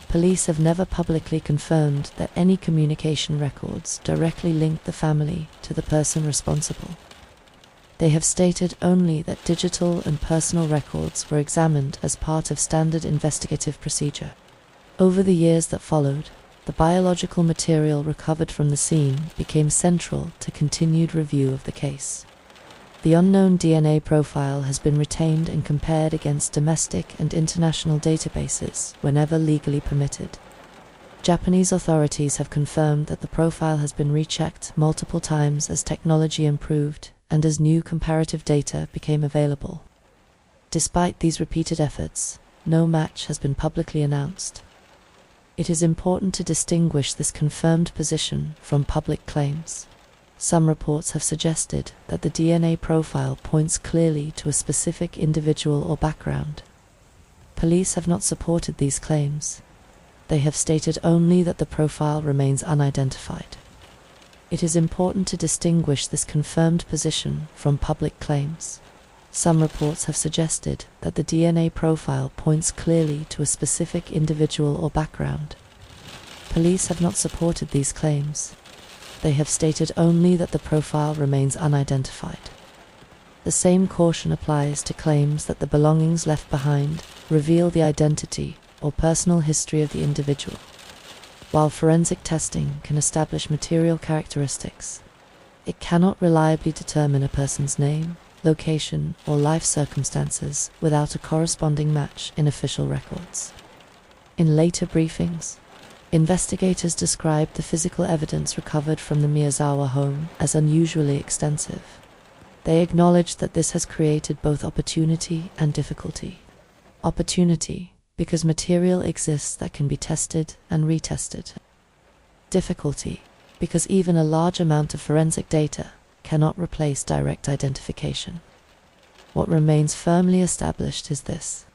Police have never publicly confirmed that any communication records directly linked the family to the person responsible. They have stated only that digital and personal records were examined as part of standard investigative procedure. Over the years that followed, the biological material recovered from the scene became central to continued review of the case. The unknown DNA profile has been retained and compared against domestic and international databases whenever legally permitted. Japanese authorities have confirmed that the profile has been rechecked multiple times as technology improved and as new comparative data became available. Despite these repeated efforts, no match has been publicly announced. It is important to distinguish this confirmed position from public claims. Some reports have suggested that the DNA profile points clearly to a specific individual or background. Police have not supported these claims. They have stated only that the profile remains unidentified. It is important to distinguish this confirmed position from public claims. Some reports have suggested that the DNA profile points clearly to a specific individual or background. Police have not supported these claims. They have stated only that the profile remains unidentified. The same caution applies to claims that the belongings left behind reveal the identity or personal history of the individual. While forensic testing can establish material characteristics, it cannot reliably determine a person's name, location, or life circumstances without a corresponding match in official records. In later briefings, investigators described the physical evidence recovered from the Miyazawa home as unusually extensive. They acknowledged that this has created both opportunity and difficulty. Opportunity, because material exists that can be tested and retested. Difficulty, because even a large amount of forensic data cannot replace direct identification. What remains firmly established is this: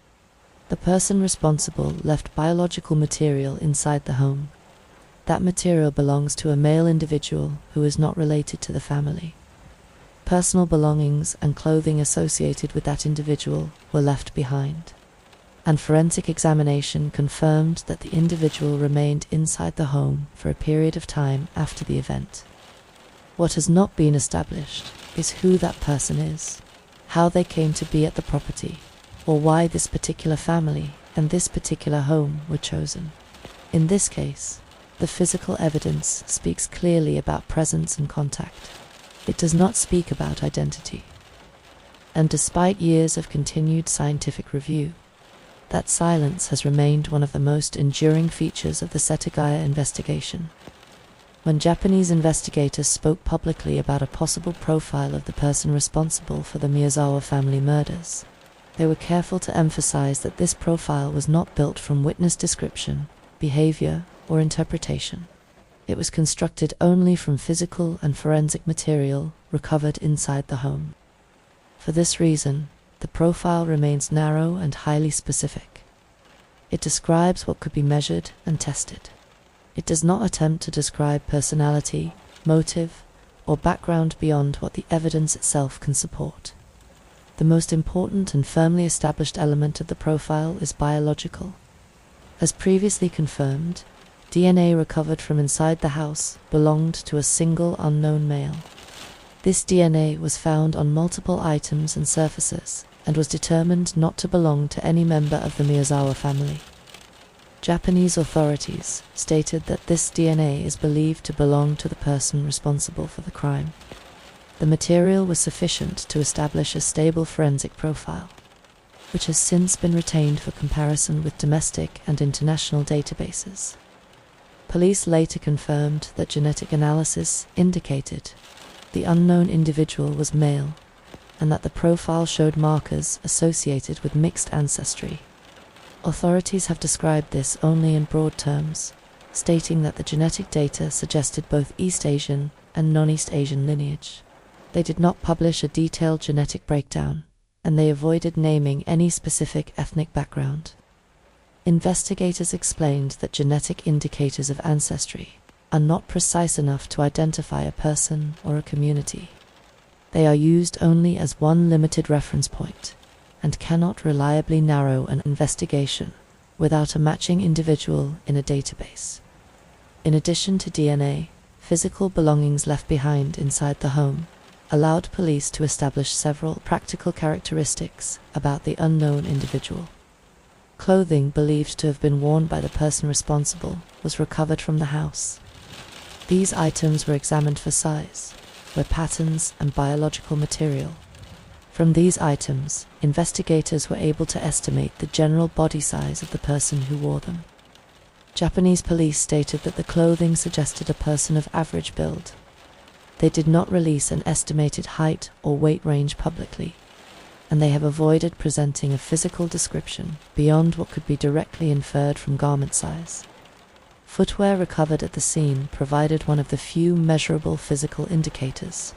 the person responsible left biological material inside the home. That material belongs to a male individual who is not related to the family. Personal belongings and clothing associated with that individual were left behind, and forensic examination confirmed that the individual remained inside the home for a period of time after the event. What has not been established is who that person is, how they came to be at the property, or why this particular family and this particular home were chosen. In this case, the physical evidence speaks clearly about presence and contact. It does not speak about identity. And despite years of continued scientific review, that silence has remained one of the most enduring features of the Setagaya investigation. When Japanese investigators spoke publicly about a possible profile of the person responsible for the Miyazawa family murders, they were careful to emphasize that this profile was not built from witness description, behavior, or interpretation. It was constructed only from physical and forensic material recovered inside the home. For this reason, the profile remains narrow and highly specific. It describes what could be measured and tested. It does not attempt to describe personality, motive, or background beyond what the evidence itself can support. The most important and firmly established element of the profile is biological. As previously confirmed, DNA recovered from inside the house belonged to a single unknown male. This DNA was found on multiple items and surfaces and was determined not to belong to any member of the Miyazawa family. Japanese authorities stated that this DNA is believed to belong to the person responsible for the crime. The material was sufficient to establish a stable forensic profile, which has since been retained for comparison with domestic and international databases. Police later confirmed that genetic analysis indicated the unknown individual was male, and that the profile showed markers associated with mixed ancestry. Authorities have described this only in broad terms, stating that the genetic data suggested both East Asian and non-East Asian lineage. They did not publish a detailed genetic breakdown, and they avoided naming any specific ethnic background. Investigators explained that genetic indicators of ancestry are not precise enough to identify a person or a community. They are used only as one limited reference point, and cannot reliably narrow an investigation without a matching individual in a database. In addition to DNA, physical belongings left behind inside the home allowed police to establish several practical characteristics about the unknown individual. Clothing believed to have been worn by the person responsible was recovered from the house. These items were examined for size, wear patterns, and biological material. From these items, investigators were able to estimate the general body size of the person who wore them. Japanese police stated that the clothing suggested a person of average build. They did not release an estimated height or weight range publicly, and they have avoided presenting a physical description beyond what could be directly inferred from garment size. Footwear recovered at the scene provided one of the few measurable physical indicators.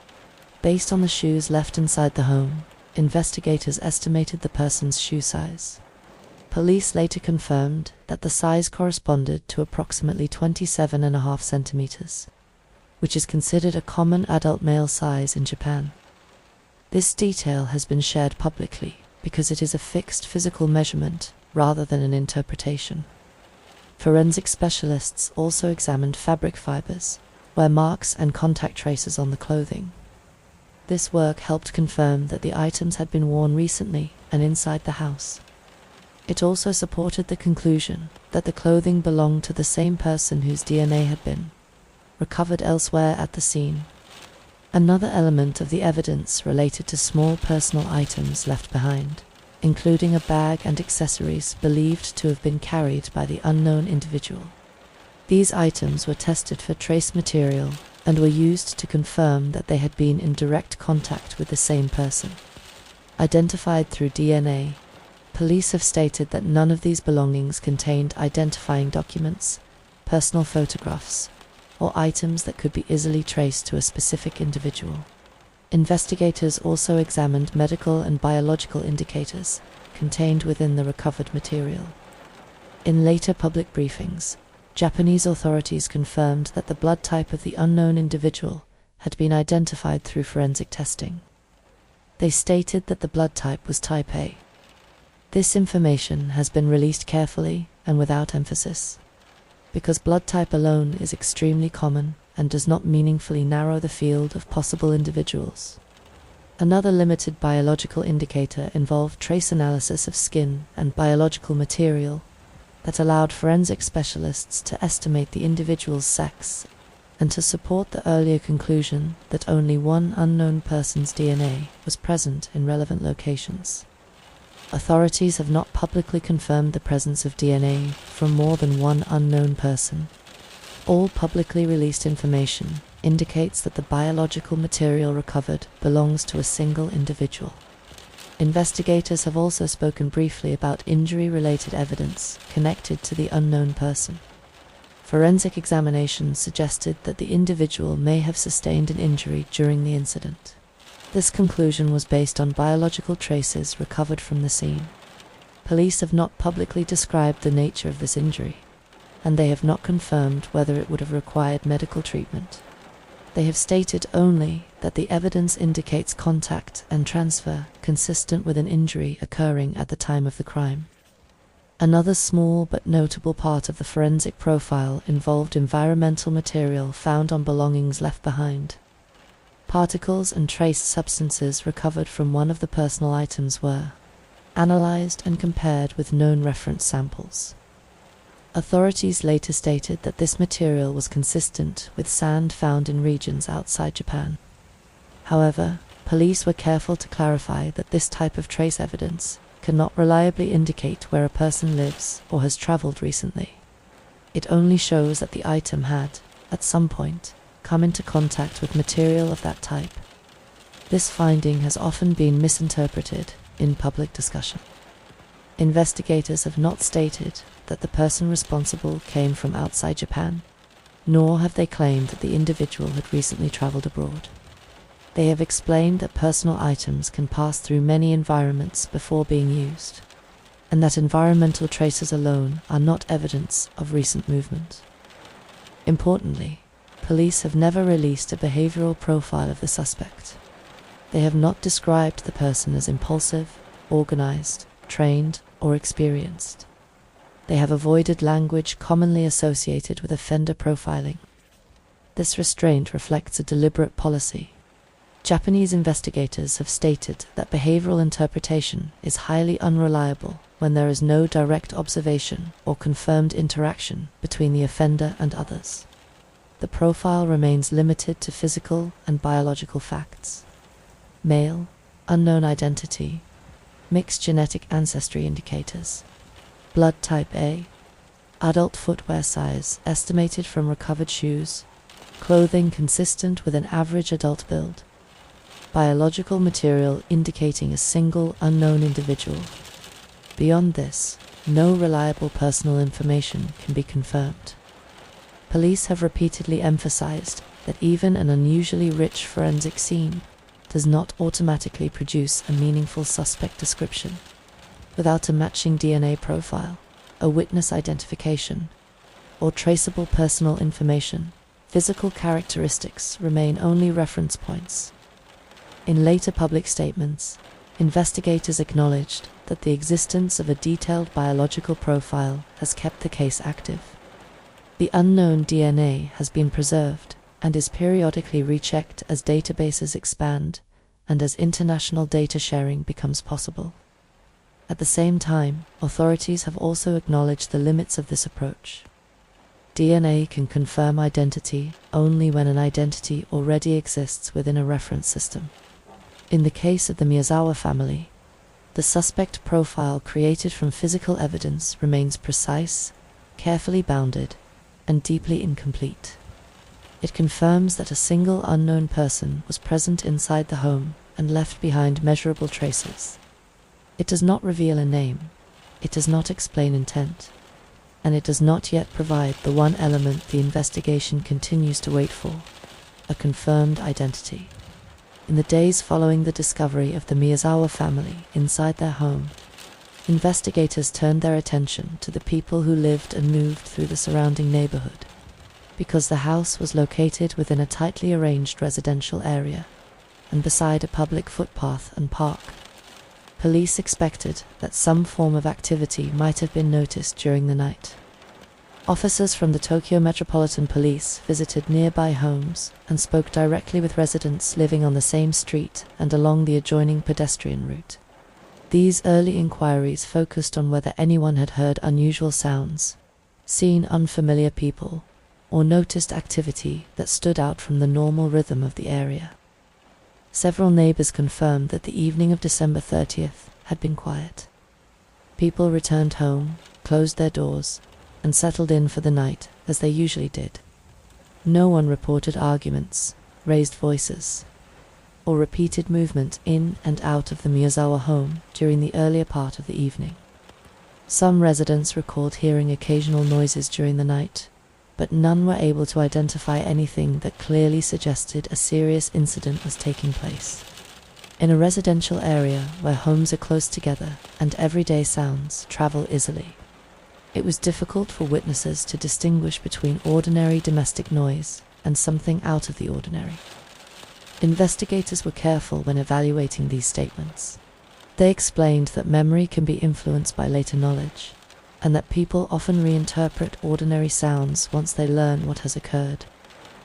Based on the shoes left inside the home, investigators estimated the person's shoe size. Police later confirmed that the size corresponded to approximately 27.5 centimeters, which is considered a common adult male size in Japan. This detail has been shared publicly because it is a fixed physical measurement rather than an interpretation. Forensic specialists also examined fabric fibers, wear marks, and contact traces on the clothing. This work helped confirm that the items had been worn recently and inside the house. It also supported the conclusion that the clothing belonged to the same person whose DNA had been recovered elsewhere at the scene. Another element of the evidence related to small personal items left behind, including a bag and accessories believed to have been carried by the unknown individual. These items were tested for trace material and were used to confirm that they had been in direct contact with the same person. Identified through DNA, police have stated that none of these belongings contained identifying documents, personal photographs, or items that could be easily traced to a specific individual. Investigators also examined medical and biological indicators contained within the recovered material. In later public briefings, Japanese authorities confirmed that the blood type of the unknown individual had been identified through forensic testing. They stated that the blood type was type A. This information has been released carefully and without emphasis, because blood type alone is extremely common and does not meaningfully narrow the field of possible individuals. Another limited biological indicator involved trace analysis of skin and biological material that allowed forensic specialists to estimate the individual's sex and to support the earlier conclusion that only one unknown person's DNA was present in relevant locations. Authorities have not publicly confirmed the presence of DNA from more than one unknown person. All publicly released information indicates that the biological material recovered belongs to a single individual. Investigators have also spoken briefly about injury-related evidence connected to the unknown person. Forensic examinations suggested that the individual may have sustained an injury during the incident. This conclusion was based on biological traces recovered from the scene. Police have not publicly described the nature of this injury, and they have not confirmed whether it would have required medical treatment. They have stated only that the evidence indicates contact and transfer consistent with an injury occurring at the time of the crime. Another small but notable part of the forensic profile involved environmental material found on belongings left behind. Particles and trace substances recovered from one of the personal items were analyzed and compared with known reference samples. Authorities later stated that this material was consistent with sand found in regions outside Japan. However, police were careful to clarify that this type of trace evidence cannot reliably indicate where a person lives or has traveled recently. It only shows that the item had, at some point, come into contact with material of that type. This finding has often been misinterpreted in public discussion. Investigators have not stated that the person responsible came from outside Japan, nor have they claimed that the individual had recently traveled abroad. They have explained that personal items can pass through many environments before being used, and that environmental traces alone are not evidence of recent movement. Importantly, police have never released a behavioral profile of the suspect. They have not described the person as impulsive, organized, trained, or experienced. They have avoided language commonly associated with offender profiling. This restraint reflects a deliberate policy. Japanese investigators have stated that behavioral interpretation is highly unreliable when there is no direct observation or confirmed interaction between the offender and others. The profile remains limited to physical and biological facts. Male, unknown identity, mixed genetic ancestry indicators, blood type A, adult footwear size estimated from recovered shoes, clothing consistent with an average adult build, biological material indicating a single unknown individual. Beyond this, no reliable personal information can be confirmed. Police have repeatedly emphasized that even an unusually rich forensic scene does not automatically produce a meaningful suspect description. Without a matching DNA profile, a witness identification, or traceable personal information, physical characteristics remain only reference points. In later public statements, investigators acknowledged that the existence of a detailed biological profile has kept the case active. The unknown DNA has been preserved and is periodically rechecked as databases expand and as international data sharing becomes possible. At the same time, authorities have also acknowledged the limits of this approach. DNA can confirm identity only when an identity already exists within a reference system. In the case of the Miyazawa family, the suspect profile created from physical evidence remains precise, carefully bounded, and deeply incomplete. It confirms that a single unknown person was present inside the home and left behind measurable traces. It does not reveal a name, it does not explain intent, and it does not yet provide the one element the investigation continues to wait for: a confirmed identity. In the days following the discovery of the Miyazawa family inside their home, investigators turned their attention to the people who lived and moved through the surrounding neighborhood. Because the house was located within a tightly arranged residential area and beside a public footpath and park, police expected that some form of activity might have been noticed during the night. Officers from the Tokyo Metropolitan Police visited nearby homes and spoke directly with residents living on the same street and along the adjoining pedestrian route. These early inquiries focused on whether anyone had heard unusual sounds, seen unfamiliar people, or noticed activity that stood out from the normal rhythm of the area. Several neighbors confirmed that the evening of December 30th had been quiet. People returned home, closed their doors, and settled in for the night as they usually did. No one reported arguments, raised voices, or repeated movement in and out of the Miyazawa home during the earlier part of the evening. Some residents recalled hearing occasional noises during the night, but none were able to identify anything that clearly suggested a serious incident was taking place. In a residential area where homes are close together and everyday sounds travel easily, it was difficult for witnesses to distinguish between ordinary domestic noise and something out of the ordinary. Investigators were careful when evaluating these statements. They explained that memory can be influenced by later knowledge, and that people often reinterpret ordinary sounds once they learn what has occurred.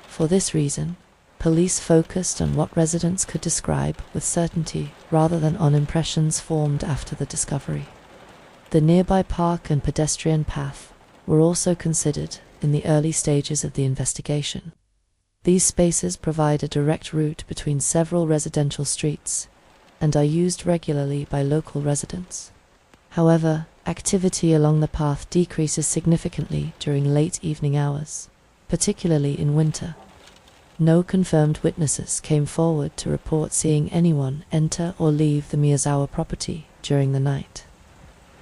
For this reason, police focused on what residents could describe with certainty rather than on impressions formed after the discovery. The nearby park and pedestrian path were also considered in the early stages of the investigation. These spaces provide a direct route between several residential streets and are used regularly by local residents. However, activity along the path decreases significantly during late evening hours, particularly in winter. No confirmed witnesses came forward to report seeing anyone enter or leave the Miyazawa property during the night.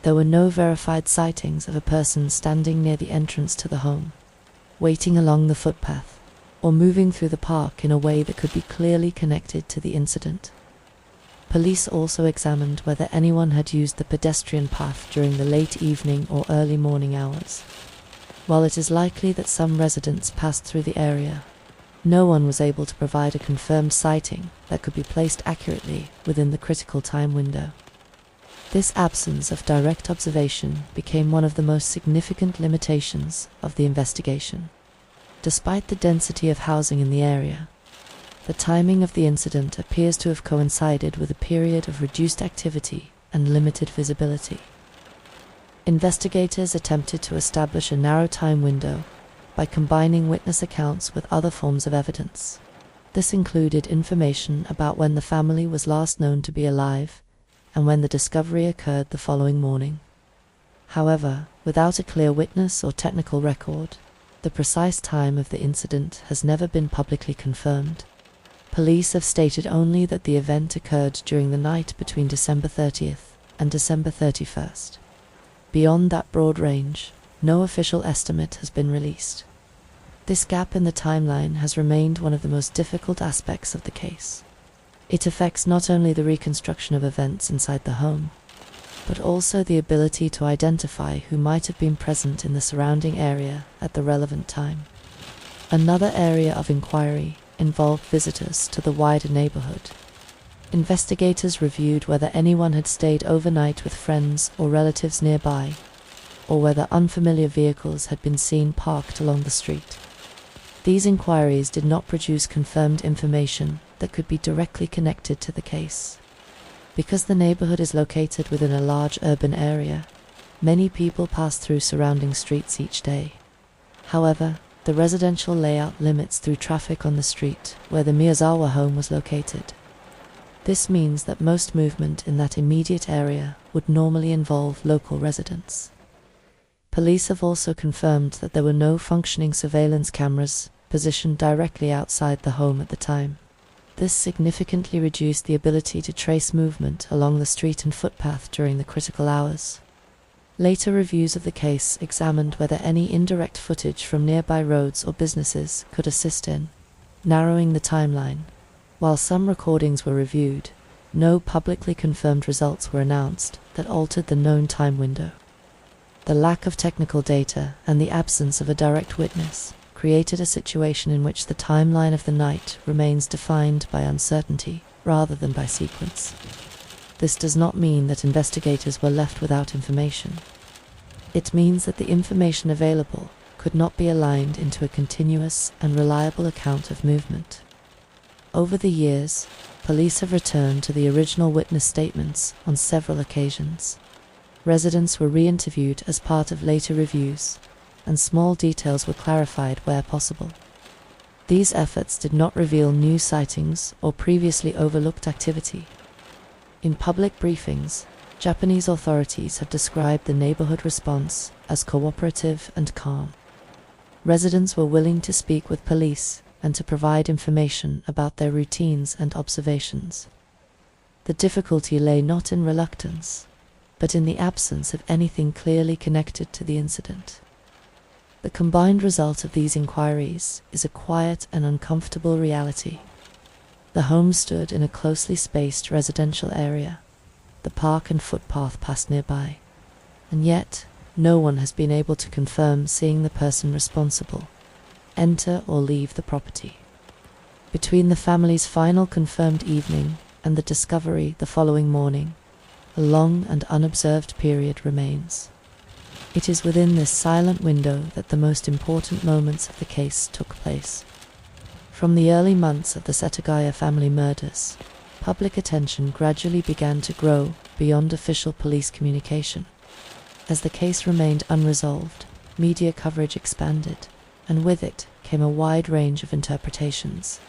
There were no verified sightings of a person standing near the entrance to the home, waiting along the footpath, or moving through the park in a way that could be clearly connected to the incident. Police also examined whether anyone had used the pedestrian path during the late evening or early morning hours. While it is likely that some residents passed through the area, no one was able to provide a confirmed sighting that could be placed accurately within the critical time window. This absence of direct observation became one of the most significant limitations of the investigation. Despite the density of housing in the area, the timing of the incident appears to have coincided with a period of reduced activity and limited visibility. Investigators attempted to establish a narrow time window by combining witness accounts with other forms of evidence. This included information about when the family was last known to be alive and when the discovery occurred the following morning. However, without a clear witness or technical record, the precise time of the incident has never been publicly confirmed. Police have stated only that the event occurred during the night between December 30th and December 31st. Beyond that broad range, no official estimate has been released. This gap in the timeline has remained one of the most difficult aspects of the case. It affects not only the reconstruction of events inside the home, but also the ability to identify who might have been present in the surrounding area at the relevant time. Another area of inquiry involved visitors to the wider neighborhood. Investigators reviewed whether anyone had stayed overnight with friends or relatives nearby, or whether unfamiliar vehicles had been seen parked along the street. These inquiries did not produce confirmed information that could be directly connected to the case. Because the neighborhood is located within a large urban area, many people pass through surrounding streets each day. However, the residential layout limits through traffic on the street where the Miyazawa home was located. This means that most movement in that immediate area would normally involve local residents. Police have also confirmed that there were no functioning surveillance cameras positioned directly outside the home at the time. This significantly reduced the ability to trace movement along the street and footpath during the critical hours. Later reviews of the case examined whether any indirect footage from nearby roads or businesses could assist in narrowing the timeline. While some recordings were reviewed, no publicly confirmed results were announced that altered the known time window. The lack of technical data and the absence of a direct witness created a situation in which the timeline of the night remains defined by uncertainty rather than by sequence. This does not mean that investigators were left without information. It means that the information available could not be aligned into a continuous and reliable account of movement. Over the years, police have returned to the original witness statements on several occasions. Residents were re-interviewed as part of later reviews, and small details were clarified where possible. These efforts did not reveal new sightings or previously overlooked activity. In public briefings, Japanese authorities have described the neighborhood response as cooperative and calm. Residents were willing to speak with police and to provide information about their routines and observations. The difficulty lay not in reluctance, but in the absence of anything clearly connected to the incident. The combined result of these inquiries is a quiet and uncomfortable reality. The home stood in a closely spaced residential area. The park and footpath passed nearby, and yet no one has been able to confirm seeing the person responsible enter or leave the property. Between the family's final confirmed evening and the discovery the following morning, a long and unobserved period remains. It is within this silent window that the most important moments of the case took place. From the early months of the Setagaya Family Murders, public attention gradually began to grow beyond official police communication. As the case remained unresolved, media coverage expanded, and with it came a wide range of interpretations,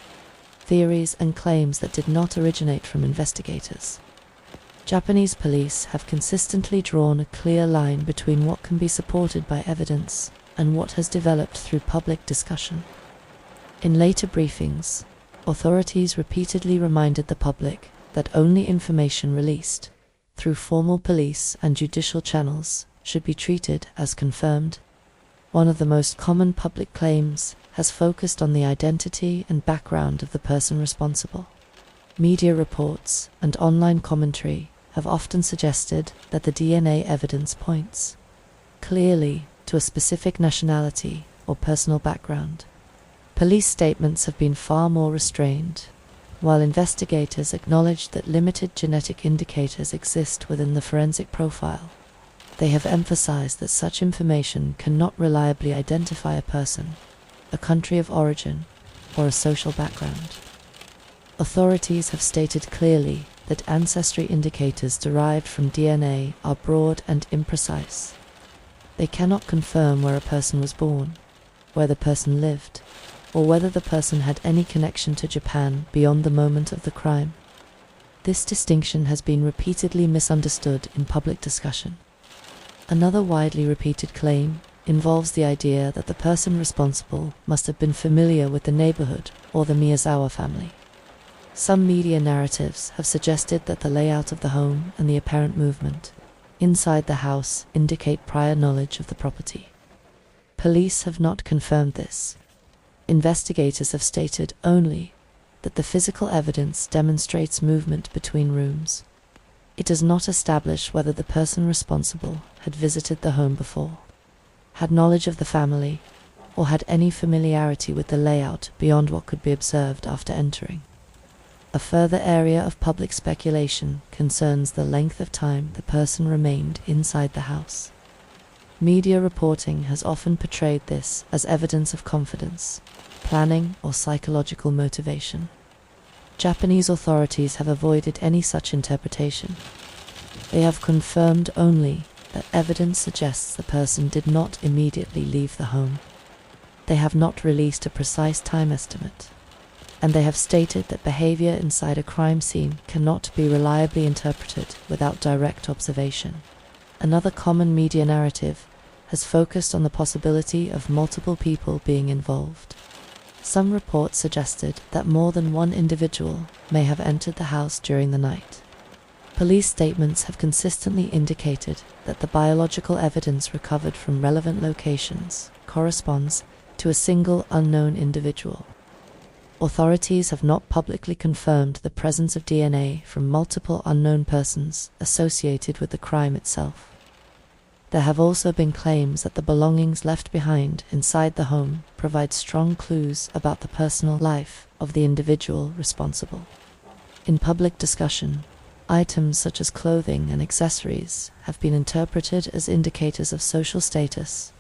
theories and claims that did not originate from investigators. Japanese police have consistently drawn a clear line between what can be supported by evidence and what has developed through public discussion. In later briefings, authorities repeatedly reminded the public that only information released through formal police and judicial channels should be treated as confirmed. One of the most common public claims has focused on the identity and background of the person responsible. Media reports and online commentary have often suggested that the DNA evidence points clearly to a specific nationality or personal background. Police statements have been far more restrained, while investigators acknowledge that limited genetic indicators exist within the forensic profile. They have emphasized that such information cannot reliably identify a person, a country of origin, or a social background. Authorities have stated clearly that ancestry indicators derived from DNA are broad and imprecise. They cannot confirm where a person was born, where the person lived, or whether the person had any connection to Japan beyond the moment of the crime. This distinction has been repeatedly misunderstood in public discussion. Another widely repeated claim involves the idea that the person responsible must have been familiar with the neighborhood or the Miyazawa family. Some media narratives have suggested that the layout of the home and the apparent movement inside the house indicate prior knowledge of the property. Police have not confirmed this. Investigators have stated only that the physical evidence demonstrates movement between rooms. It does not establish whether the person responsible had visited the home before, had knowledge of the family, or had any familiarity with the layout beyond what could be observed after entering. A further area of public speculation concerns the length of time the person remained inside the house. Media reporting has often portrayed this as evidence of confidence, planning, or psychological motivation. Japanese authorities have avoided any such interpretation. They have confirmed only that evidence suggests the person did not immediately leave the home. They have not released a precise time estimate, and they have stated that behavior inside a crime scene cannot be reliably interpreted without direct observation. Another common media narrative has focused on the possibility of multiple people being involved. Some reports suggested that more than one individual may have entered the house during the night. Police statements have consistently indicated that the biological evidence recovered from relevant locations corresponds to a single unknown individual. Authorities have not publicly confirmed the presence of DNA from multiple unknown persons associated with the crime itself. There have also been claims that the belongings left behind inside the home provide strong clues about the personal life of the individual responsible. In public discussion, items such as clothing and accessories have been interpreted as indicators of social status,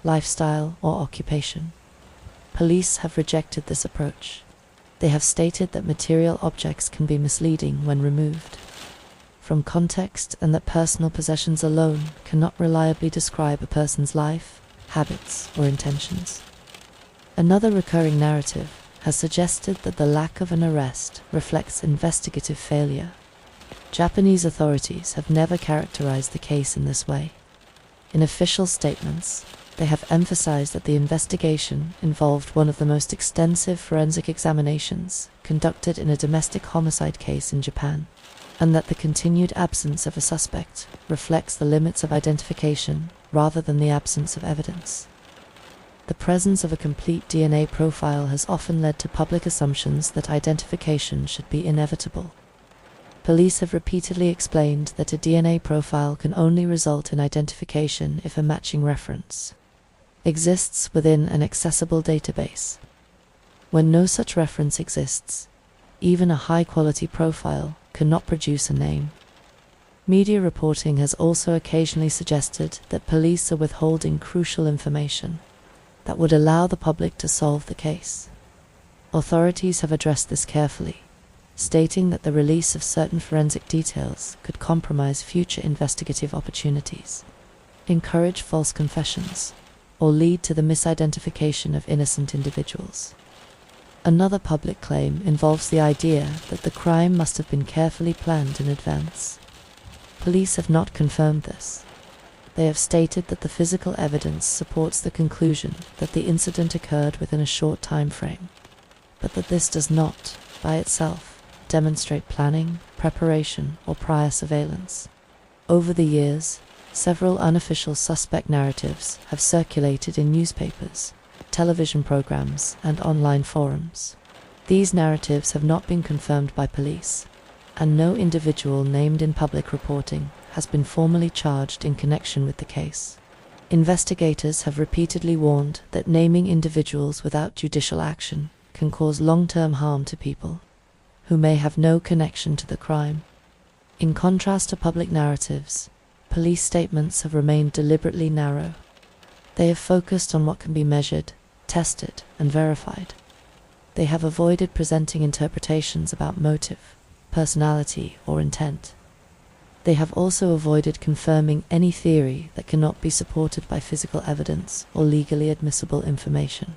lifestyle, or occupation. Police have rejected this approach. They have stated that material objects can be misleading when removed from context, and that personal possessions alone cannot reliably describe a person's life, habits, or intentions. Another recurring narrative has suggested that the lack of an arrest reflects investigative failure. Japanese authorities have never characterized the case in this way. In official statements, they have emphasized that the investigation involved one of the most extensive forensic examinations conducted in a domestic homicide case in Japan, and that the continued absence of a suspect reflects the limits of identification rather than the absence of evidence. The presence of a complete DNA profile has often led to public assumptions that identification should be inevitable. Police have repeatedly explained that a DNA profile can only result in identification if a matching reference exists within an accessible database. When no such reference exists, even a high-quality profile cannot produce a name. Media reporting has also occasionally suggested that police are withholding crucial information that would allow the public to solve the case. Authorities have addressed this carefully, stating that the release of certain forensic details could compromise future investigative opportunities, encourage false confessions, or lead to the misidentification of innocent individuals. Another public claim involves the idea that the crime must have been carefully planned in advance. Police have not confirmed this. They have stated that the physical evidence supports the conclusion that the incident occurred within a short time frame. but that this does not, by itself, demonstrate planning, preparation, or prior surveillance. Over the years, several unofficial suspect narratives have circulated in newspapers, television programs, and online forums. These narratives have not been confirmed by police, and no individual named in public reporting has been formally charged in connection with the case. Investigators have repeatedly warned that naming individuals without judicial action can cause long-term harm to people who may have no connection to the crime. In contrast to public narratives, police statements have remained deliberately narrow. They have focused on what can be measured, tested, and verified. They have avoided presenting interpretations about motive, personality, or intent. They have also avoided confirming any theory that cannot be supported by physical evidence or legally admissible information.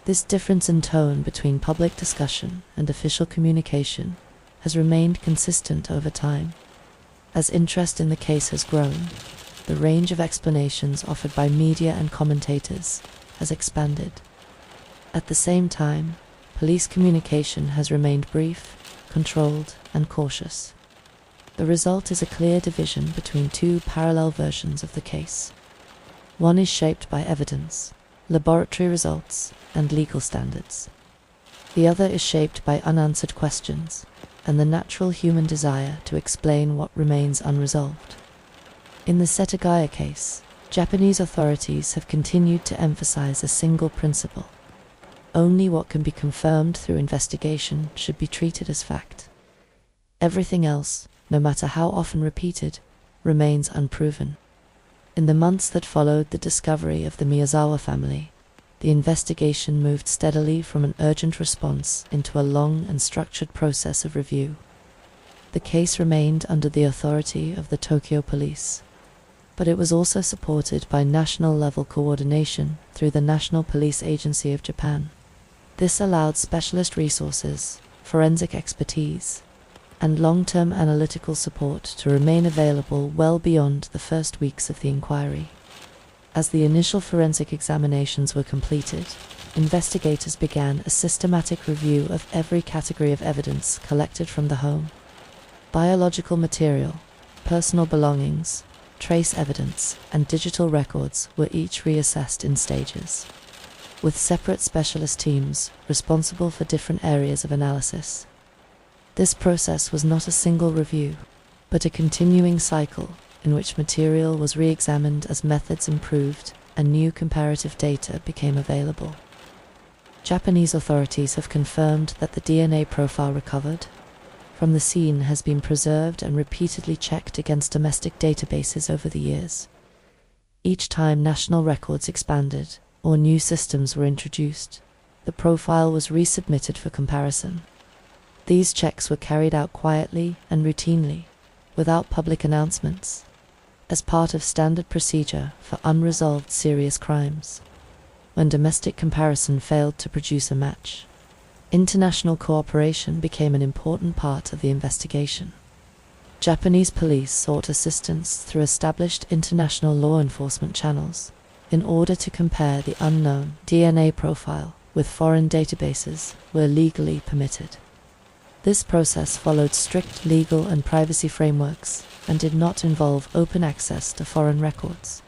This difference in tone between public discussion and official communication has remained consistent over time. As interest in the case has grown, the range of explanations offered by media and commentators has expanded. At the same time, police communication has remained brief, controlled, and cautious. The result is a clear division between two parallel versions of the case. One is shaped by evidence, laboratory results, and legal standards. The other is shaped by unanswered questions and the natural human desire to explain what remains unresolved. In the Setagaya case, Japanese authorities have continued to emphasize a single principle: only what can be confirmed through investigation should be treated as fact. Everything else, no matter how often repeated, remains unproven. In the months that followed the discovery of the Miyazawa family, the investigation moved steadily from an urgent response into a long and structured process of review. The case remained under the authority of the Tokyo police, but it was also supported by national-level coordination through the National Police Agency of Japan. This allowed specialist resources, forensic expertise, and long-term analytical support to remain available well beyond the first weeks of the inquiry. As the initial forensic examinations were completed, investigators began a systematic review of every category of evidence collected from the home. Biological material, personal belongings, trace evidence, and digital records were each reassessed in stages, with separate specialist teams responsible for different areas of analysis. This process was not a single review, but a continuing cycle in which material was re-examined as methods improved and new comparative data became available. Japanese authorities have confirmed that the DNA profile recovered from the scene has been preserved and repeatedly checked against domestic databases over the years. Each time national records expanded or new systems were introduced, the profile was resubmitted for comparison. These checks were carried out quietly and routinely, without public announcements, as part of standard procedure for unresolved serious crimes. When domestic comparison failed to produce a match, international cooperation became an important part of the investigation. Japanese police sought assistance through established international law enforcement channels in order to compare the unknown DNA profile with foreign databases where legally permitted. This process followed strict legal and privacy frameworks and did not involve open access to foreign records.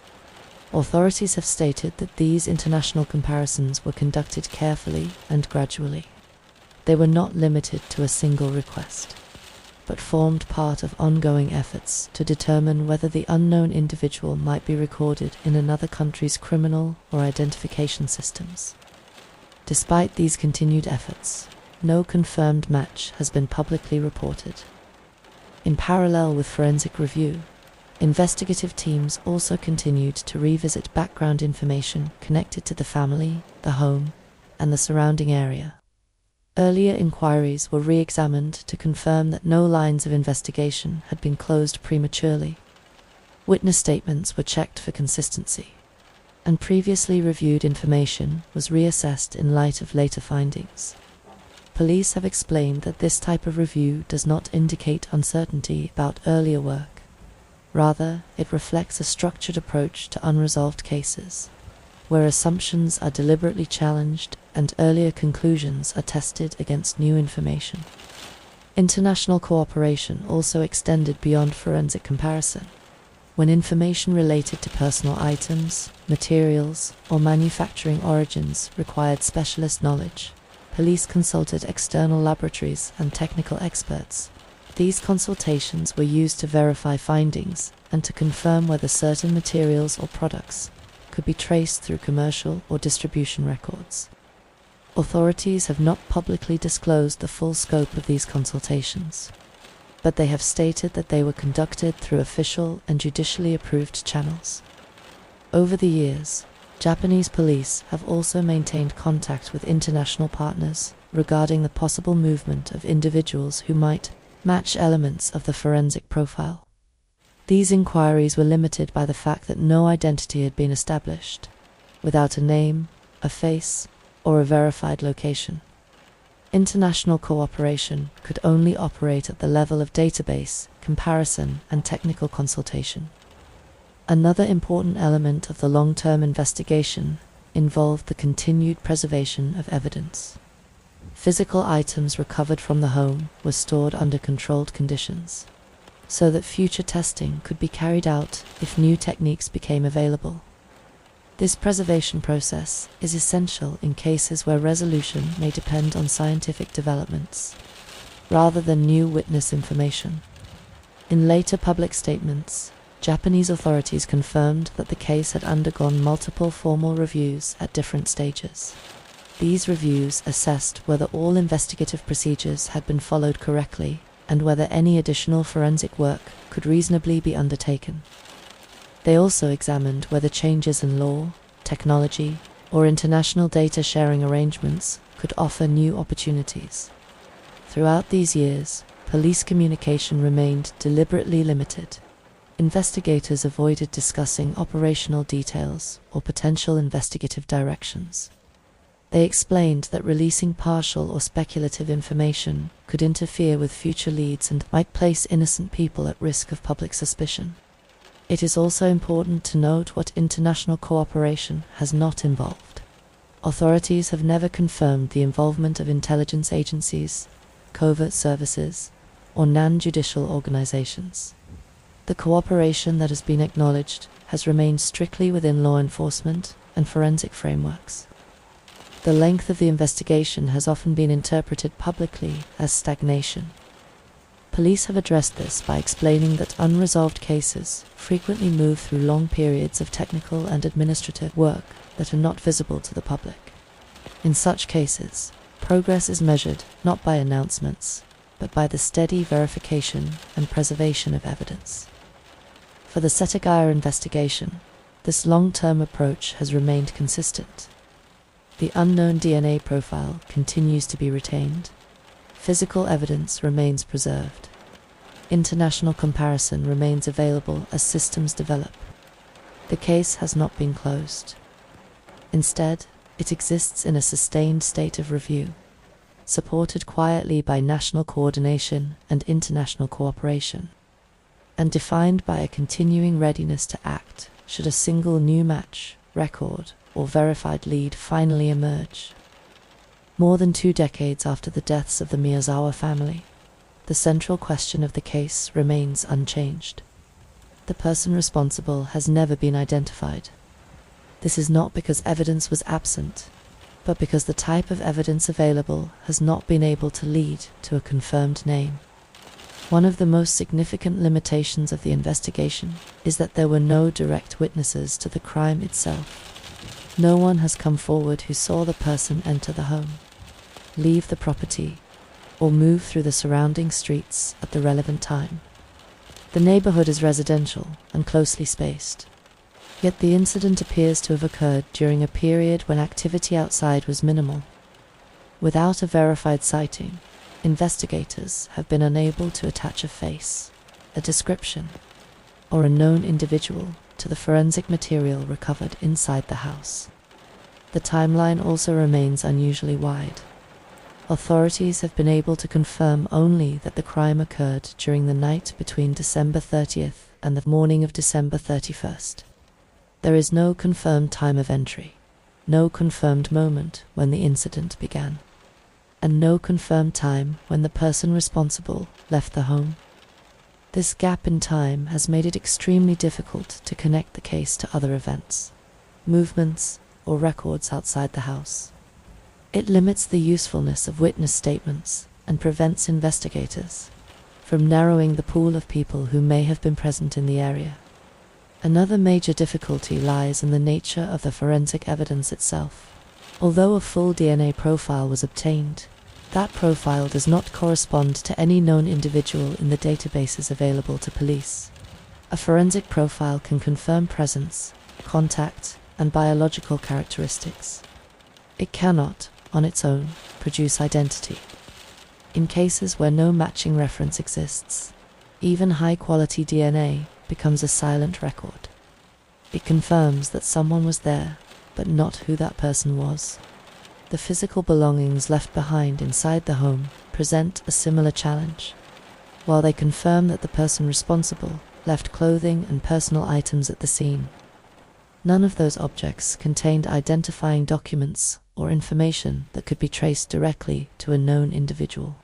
Authorities have stated that these international comparisons were conducted carefully and gradually. They were not limited to a single request, but formed part of ongoing efforts to determine whether the unknown individual might be recorded in another country's criminal or identification systems. Despite these continued efforts, no confirmed match has been publicly reported. In parallel with forensic review, investigative teams also continued to revisit background information connected to the family, the home, and the surrounding area. Earlier inquiries were re-examined to confirm that no lines of investigation had been closed prematurely. Witness statements were checked for consistency, and previously reviewed information was reassessed in light of later findings. Police have explained that this type of review does not indicate uncertainty about earlier work. Rather, it reflects a structured approach to unresolved cases, where assumptions are deliberately challenged and earlier conclusions are tested against new information. International cooperation also extended beyond forensic comparison. When information related to personal items, materials, or manufacturing origins required specialist knowledge, police consulted external laboratories and technical experts. These consultations were used to verify findings and to confirm whether certain materials or products could be traced through commercial or distribution records. Authorities have not publicly disclosed the full scope of these consultations, but they have stated that they were conducted through official and judicially approved channels. Over the years, Japanese police have also maintained contact with international partners regarding the possible movement of individuals who might match elements of the forensic profile. These inquiries were limited by the fact that no identity had been established, without a name, a face, or a verified location. International cooperation could only operate at the level of database, comparison, and technical consultation. Another important element of the long-term investigation involved the continued preservation of evidence. Physical items recovered from the home were stored under controlled conditions, so that future testing could be carried out if new techniques became available. This preservation process is essential in cases where resolution may depend on scientific developments, rather than new witness information. In later public statements, Japanese authorities confirmed that the case had undergone multiple formal reviews at different stages. These reviews assessed whether all investigative procedures had been followed correctly and whether any additional forensic work could reasonably be undertaken. They also examined whether changes in law, technology, or international data sharing arrangements could offer new opportunities. Throughout these years, police communication remained deliberately limited. Investigators avoided discussing operational details or potential investigative directions. They explained that releasing partial or speculative information could interfere with future leads and might place innocent people at risk of public suspicion. It is also important to note what international cooperation has not involved. Authorities have never confirmed the involvement of intelligence agencies, covert services, or non-judicial organizations. The cooperation that has been acknowledged has remained strictly within law enforcement and forensic frameworks. The length of the investigation has often been interpreted publicly as stagnation. Police have addressed this by explaining that unresolved cases frequently move through long periods of technical and administrative work that are not visible to the public. In such cases, progress is measured not by announcements, but by the steady verification and preservation of evidence. For the Setagaya investigation, this long-term approach has remained consistent. The unknown DNA profile continues to be retained. Physical evidence remains preserved. International comparison remains available as systems develop. The case has not been closed. Instead, it exists in a sustained state of review, supported quietly by national coordination and international cooperation, and defined by a continuing readiness to act should a single new match, record, or verified lead finally emerge. More than 2 decades after the deaths of the Miyazawa family, the central question of the case remains unchanged. The person responsible has never been identified. This is not because evidence was absent, but because the type of evidence available has not been able to lead to a confirmed name. One of the most significant limitations of the investigation is that there were no direct witnesses to the crime itself. No one has come forward who saw the person enter the home, leave the property, or move through the surrounding streets at the relevant time. The neighborhood is residential and closely spaced, yet the incident appears to have occurred during a period when activity outside was minimal. Without a verified sighting, investigators have been unable to attach a face, a description, or a known individual to the forensic material recovered inside the house. The timeline also remains unusually wide. Authorities have been able to confirm only that the crime occurred during the night between December 30th and the morning of December 31st. There is no confirmed time of entry. no confirmed moment when the incident began, and no confirmed time when the person responsible left the home. This gap in time has made it extremely difficult to connect the case to other events, movements, or records outside the house. It limits the usefulness of witness statements and prevents investigators from narrowing the pool of people who may have been present in the area. Another major difficulty lies in the nature of the forensic evidence itself. Although a full DNA profile was obtained, that profile does not correspond to any known individual in the databases available to police. A forensic profile can confirm presence, contact, and biological characteristics. It cannot, on its own, produce identity. In cases where no matching reference exists, even high-quality DNA becomes a silent record. It confirms that someone was there, but not who that person was. The physical belongings left behind inside the home present a similar challenge. While they confirm that the person responsible left clothing and personal items at the scene, none of those objects contained identifying documents or information that could be traced directly to a known individual.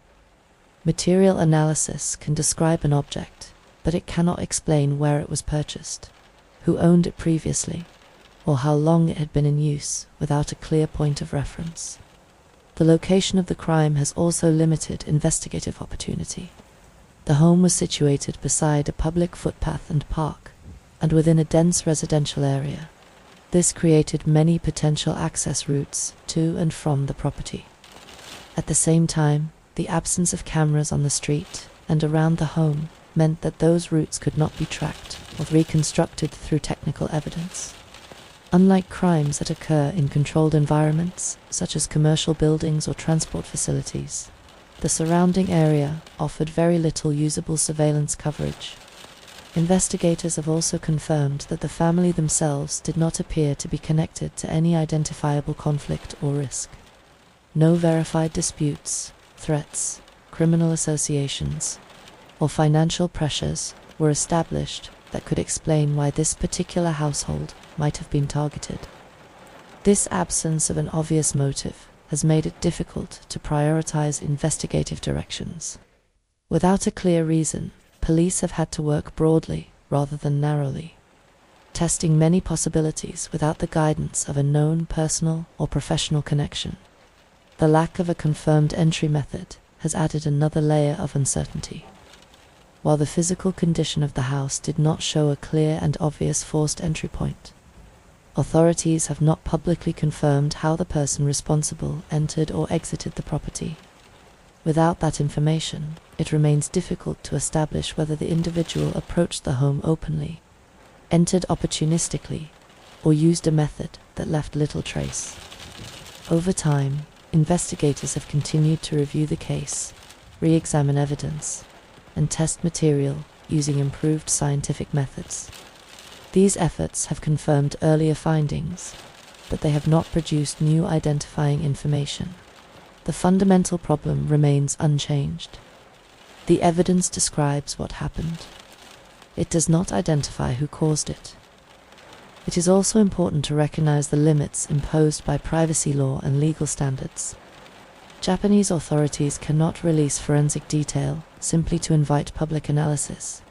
Material analysis can describe an object, but it cannot explain where it was purchased, who owned it previously, or how long it had been in use without a clear point of reference. The location of the crime has also limited investigative opportunity. The home was situated beside a public footpath and park, and within a dense residential area. This created many potential access routes to and from the property. At the same time, the absence of cameras on the street and around the home meant that those routes could not be tracked or reconstructed through technical evidence. Unlike crimes that occur in controlled environments, such as commercial buildings or transport facilities, the surrounding area offered very little usable surveillance coverage. Investigators have also confirmed that the family themselves did not appear to be connected to any identifiable conflict or risk. No verified disputes, threats, criminal associations, or financial pressures were established that could explain why this particular household might have been targeted. This absence of an obvious motive has made it difficult to prioritize investigative directions. Without a clear reason, police have had to work broadly rather than narrowly, testing many possibilities without the guidance of a known personal or professional connection. The lack of a confirmed entry method has added another layer of uncertainty. While the physical condition of the house did not show a clear and obvious forced entry point, authorities have not publicly confirmed how the person responsible entered or exited the property. Without that information, it remains difficult to establish whether the individual approached the home openly, entered opportunistically, or used a method that left little trace. Over time, investigators have continued to review the case, re-examine evidence, and test material using improved scientific methods. These efforts have confirmed earlier findings, but they have not produced new identifying information. The fundamental problem remains unchanged. The evidence describes what happened. It does not identify who caused it. It is also important to recognize the limits imposed by privacy law and legal standards. Japanese authorities cannot release forensic detail simply to invite public analysis.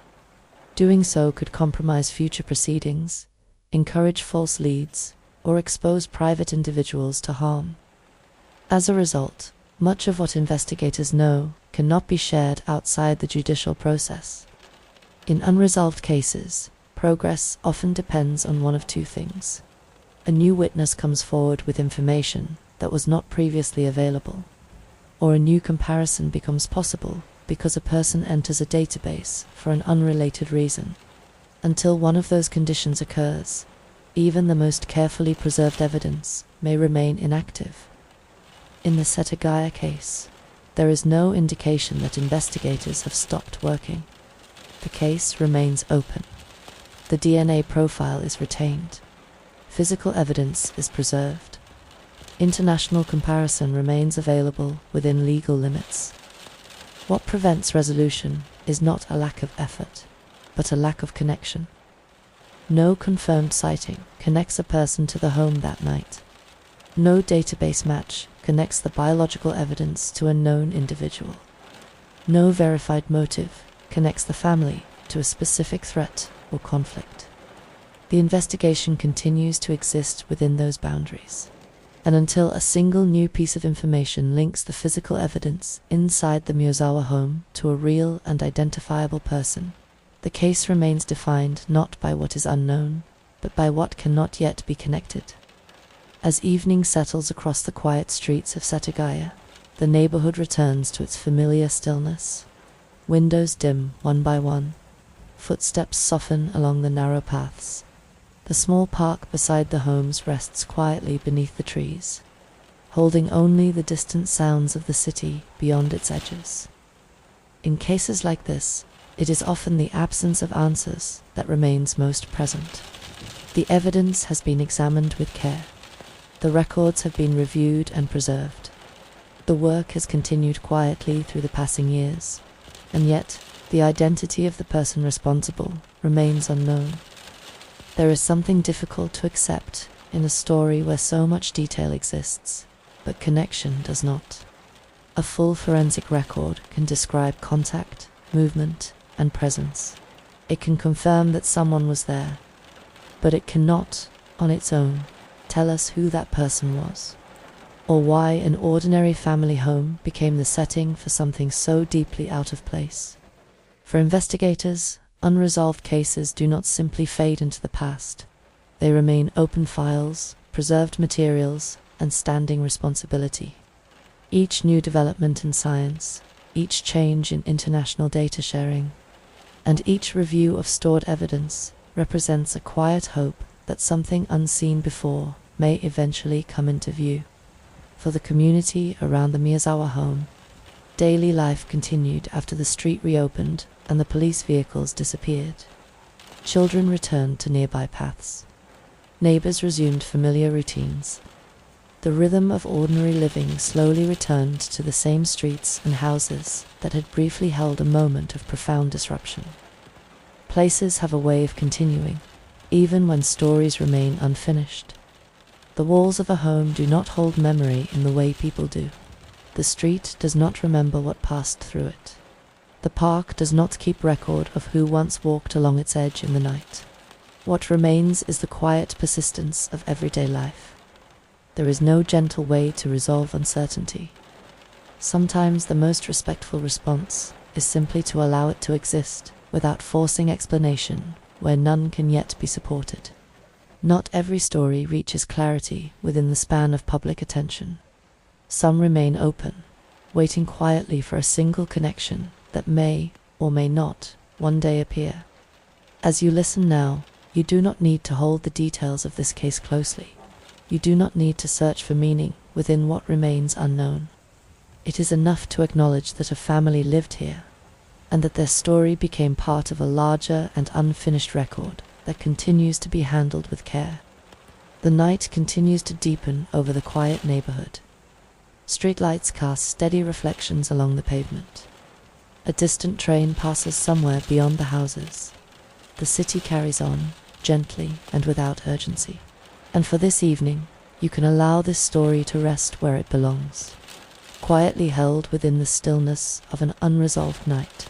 Doing so could compromise future proceedings, encourage false leads, or expose private individuals to harm. As a result, much of what investigators know cannot be shared outside the judicial process. In unresolved cases, progress often depends on one of two things. A new witness comes forward with information that was not previously available, or a new comparison becomes possible because a person enters a database for an unrelated reason. Until one of those conditions occurs, even the most carefully preserved evidence may remain inactive. In the Setagaya case, there is no indication that investigators have stopped working. The case remains open. The DNA profile is retained. Physical evidence is preserved. International comparison remains available within legal limits. What prevents resolution is not a lack of effort, but a lack of connection. No confirmed sighting connects a person to the home that night. No database match connects the biological evidence to a known individual. No verified motive connects the family to a specific threat or conflict. The investigation continues to exist within those boundaries. And until a single new piece of information links the physical evidence inside the Miyazawa home to a real and identifiable person, the case remains defined not by what is unknown, but by what cannot yet be connected. As evening settles across the quiet streets of Setagaya, the neighborhood returns to its familiar stillness. Windows dim one by one. Footsteps soften along the narrow paths. The small park beside the homes rests quietly beneath the trees, holding only the distant sounds of the city beyond its edges. In cases like this, it is often the absence of answers that remains most present. The evidence has been examined with care. The records have been reviewed and preserved. The work has continued quietly through the passing years, and yet the identity of the person responsible remains unknown. There is something difficult to accept in a story where so much detail exists, but connection does not. A full forensic record can describe contact, movement, and presence. It can confirm that someone was there, but it cannot, on its own, tell us who that person was, or why an ordinary family home became the setting for something so deeply out of place. For investigators, unresolved cases do not simply fade into the past. They remain open files, preserved materials, and standing responsibility. Each new development in science, each change in international data sharing, and each review of stored evidence represents a quiet hope that something unseen before may eventually come into view. For the community around the Miyazawa home, daily life continued after the street reopened and the police vehicles disappeared. Children returned to nearby paths. Neighbors resumed familiar routines. The rhythm of ordinary living slowly returned to the same streets and houses that had briefly held a moment of profound disruption. Places have a way of continuing, even when stories remain unfinished. The walls of a home do not hold memory in the way people do. The street does not remember what passed through it. The park does not keep record of who once walked along its edge in the night. What remains is the quiet persistence of everyday life. There is no gentle way to resolve uncertainty. Sometimes the most respectful response is simply to allow it to exist without forcing explanation where none can yet be supported. Not every story reaches clarity within the span of public attention. Some remain open, waiting quietly for a single connection that may or may not one day appear. As you listen now, you do not need to hold the details of this case closely. You do not need to search for meaning within what remains unknown. It is enough to acknowledge that a family lived here, and that their story became part of a larger and unfinished record that continues to be handled with care. The night continues to deepen over the quiet neighborhood. Streetlights cast steady reflections along the pavement. A distant train passes somewhere beyond the houses. The city carries on, gently and without urgency. And for this evening, you can allow this story to rest where it belongs, quietly held within the stillness of an unresolved night.